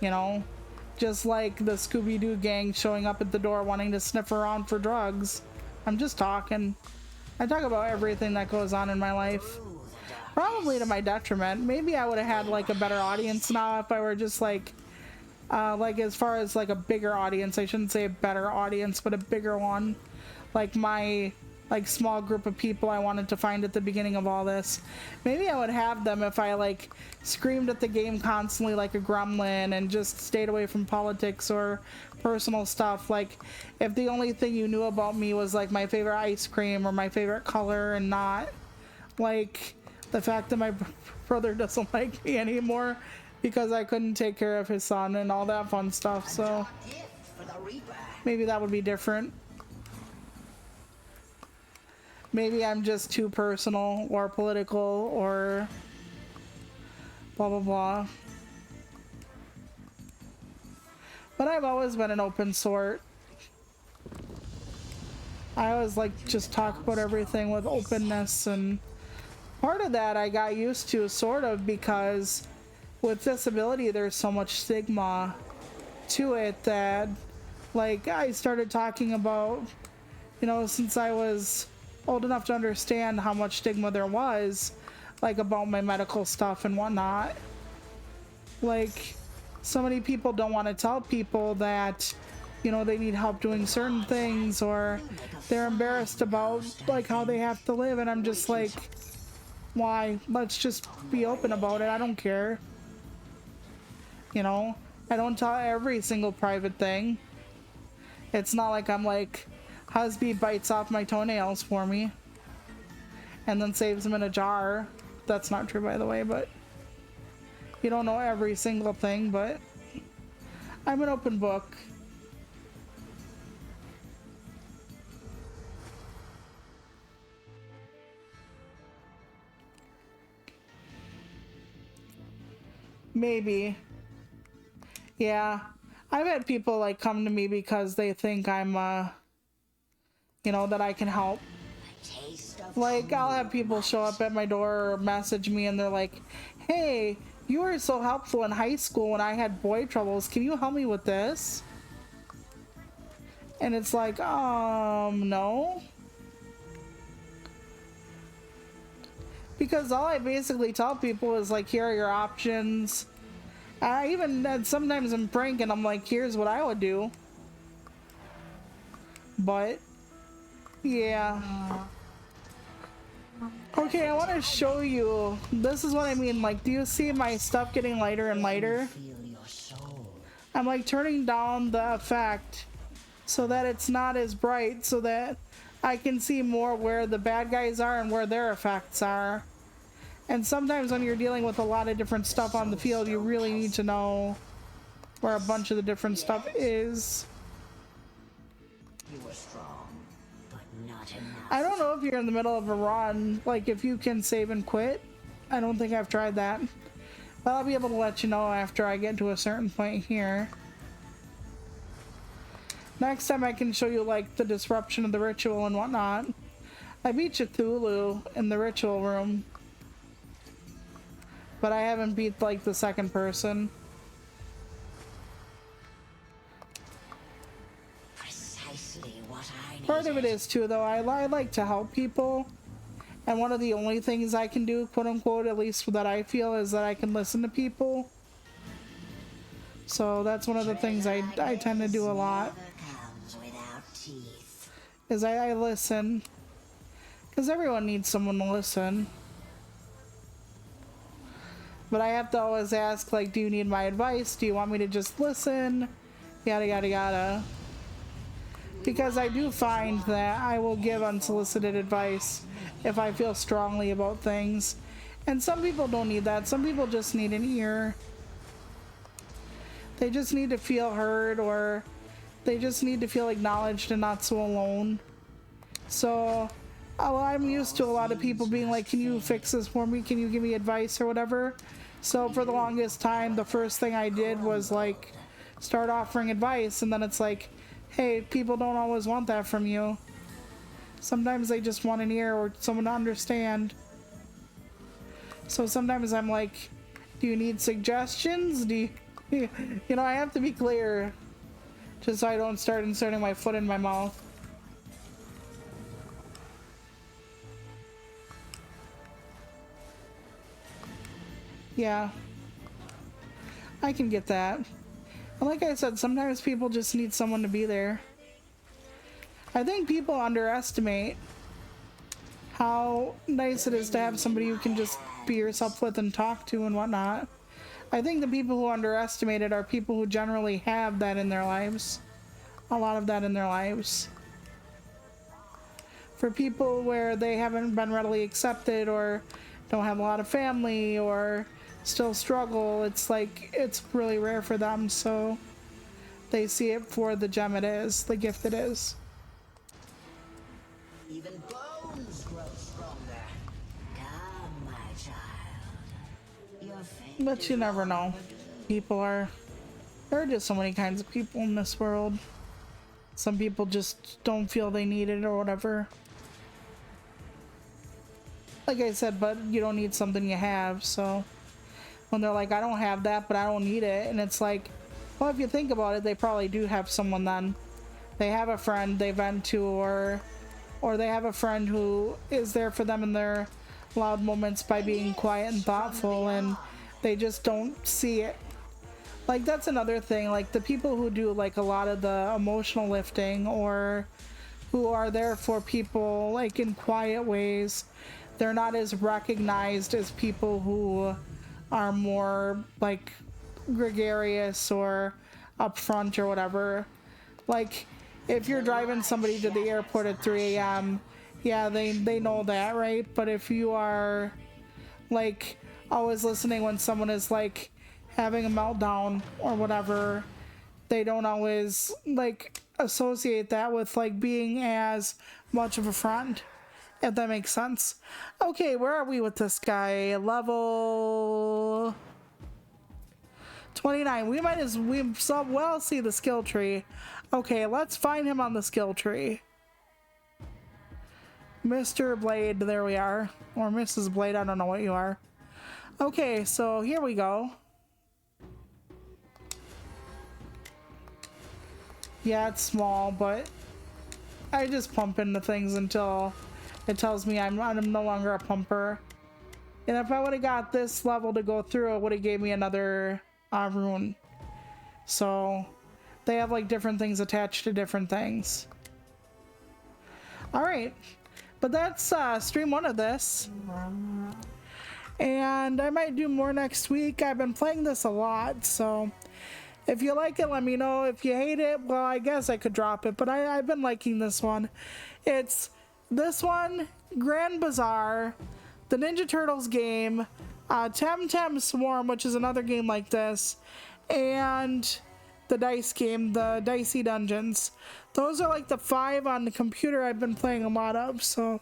You know, just like the Scooby-Doo gang showing up at the door wanting to sniff around for drugs. I'm just talking. I talk about everything that goes on in my life. Probably to my detriment. Maybe I would have had like a better audience now if I were just like Like as far as like a bigger audience, I shouldn't say a better audience, but a bigger one. Like my like small group of people I wanted to find at the beginning of all this. Maybe I would have them if I like screamed at the game constantly like a gremlin and just stayed away from politics or personal stuff. Like if the only thing you knew about me was like my favorite ice cream or my favorite color and not like the fact that my brother doesn't like me anymore because I couldn't take care of his son and all that fun stuff. So maybe that would be different. Maybe I'm just too personal or political or blah blah blah. But I've always been an open sort. I always like just talk about everything with openness, and part of that I got used to sort of because with disability there's so much stigma to it that like I started talking about, you know, since I was old enough to understand how much stigma there was, like about my medical stuff and whatnot. Like, so many people don't want to tell people that, you know, they need help doing certain things, or they're embarrassed about like how they have to live, and I'm just like, why? Let's just be open about it. I don't care. You know, I don't tell every single private thing. It's not like I'm like, husband bites off my toenails for me and then saves them in a jar. That's not true, by the way, but you don't know every single thing, but I'm an open book. Maybe. Yeah. I've had people like come to me because they think I'm you know, that I can help. Like I'll have people show up at my door or message me and they're like, hey, you were so helpful in high school when I had boy troubles, can you help me with this? And it's like, no, because all I basically tell people is like, here are your options. I even sometimes I'm frank and I'm like, here's what I would do. But yeah. Okay, I want to show you. This is what I mean. Like, do you see my stuff getting lighter and lighter? I'm like turning down the effect so that it's not as bright, so that I can see more where the bad guys are and where their effects are. And sometimes when you're dealing with a lot of different stuff on the field, you really need to know where a bunch of the different stuff is. You were strong, but not enough. I don't know if you're in the middle of a run, like if you can save and quit. I don't think I've tried that. But I'll be able to let you know after I get to a certain point here. Next time I can show you like the disruption of the ritual and whatnot. I beat Cthulhu in the ritual room, but I haven't beat like the second person. Precisely what I needed. Part of it is too, though, I like to help people, and one of the only things I can do, quote unquote, at least that I feel, is that I can listen to people. So that's one of the things I tend to do a lot, is I listen, because everyone needs someone to listen. But I have to always ask, like, do you need my advice? Do you want me to just listen? Yada yada yada. Because I do find that I will give unsolicited advice if I feel strongly about things. And some people don't need that. Some people just need an ear. They just need to feel heard, or they just need to feel acknowledged and not so alone. So I'm used to a lot of people being like, can you fix this for me? Can you give me advice or whatever? So for the longest time, the first thing I did was like start offering advice, and then it's like, hey, people don't always want that from you. Sometimes they just want an ear or someone to understand. So sometimes I'm like, do you need suggestions? Do you, you know, I have to be clear just so I don't start inserting my foot in my mouth. Yeah, I can get that. And like I said, sometimes people just need someone to be there. I think people underestimate how nice it is to have somebody you can just be yourself with and talk to and whatnot. I think the people who underestimate it are people who generally have that in their lives. A lot of that in their lives. For people where they haven't been readily accepted or don't have a lot of family or still struggle, it's like it's really rare for them, so they see it for the gem it is, the gift it is. Even bones grow stronger. Come, my child. Your fate But is you never long know. There are just so many kinds of people in this world. Some people just don't feel they need it or whatever. Like I said, but you don't need something you have, so when they're like, I don't have that, but I don't need it, and it's like, well, if you think about it, they probably do have someone then. They have a friend they vent to, or they have a friend who is there for them in their loud moments by being quiet and thoughtful, and they just don't see it. Like, that's another thing, like the people who do like a lot of the emotional lifting or who are there for people like in quiet ways, they're not as recognized as people who are more like gregarious or upfront or whatever. Like, if you're driving somebody to the airport at 3 a.m., yeah, they know that, right? But if you are like always listening when someone is like having a meltdown or whatever, they don't always like associate that with like being as much of a friend, if that makes sense. Okay, where are we with this guy? Level 29. We so well see the skill tree. Okay, let's find him on the skill tree. Mr. Blade, there we are. Or Mrs. Blade, I don't know what you are. Okay, so here we go. Yeah, it's small, but I just pump into things until it tells me I'm no longer a pumper. And if I would have got this level to go through, it would have gave me another rune. So they have like different things attached to different things. All right, but that's stream 1 of this. And I might do more next week. I've been playing this a lot, so if you like it, let me know. If you hate it, well, I guess I could drop it, but I've been liking this one. It's this one, Grand Bazaar, the Ninja Turtles game, Temtem Swarm, which is another game like this, and the dice game, the Dicey Dungeons. Those are like the 5 on the computer I've been playing a lot of, so.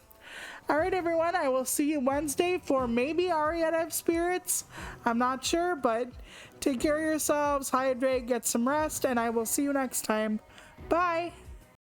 Alright everyone, I will see you Wednesday for maybe Arietta of Spirits. I'm not sure, but take care of yourselves, hydrate, get some rest, and I will see you next time. Bye!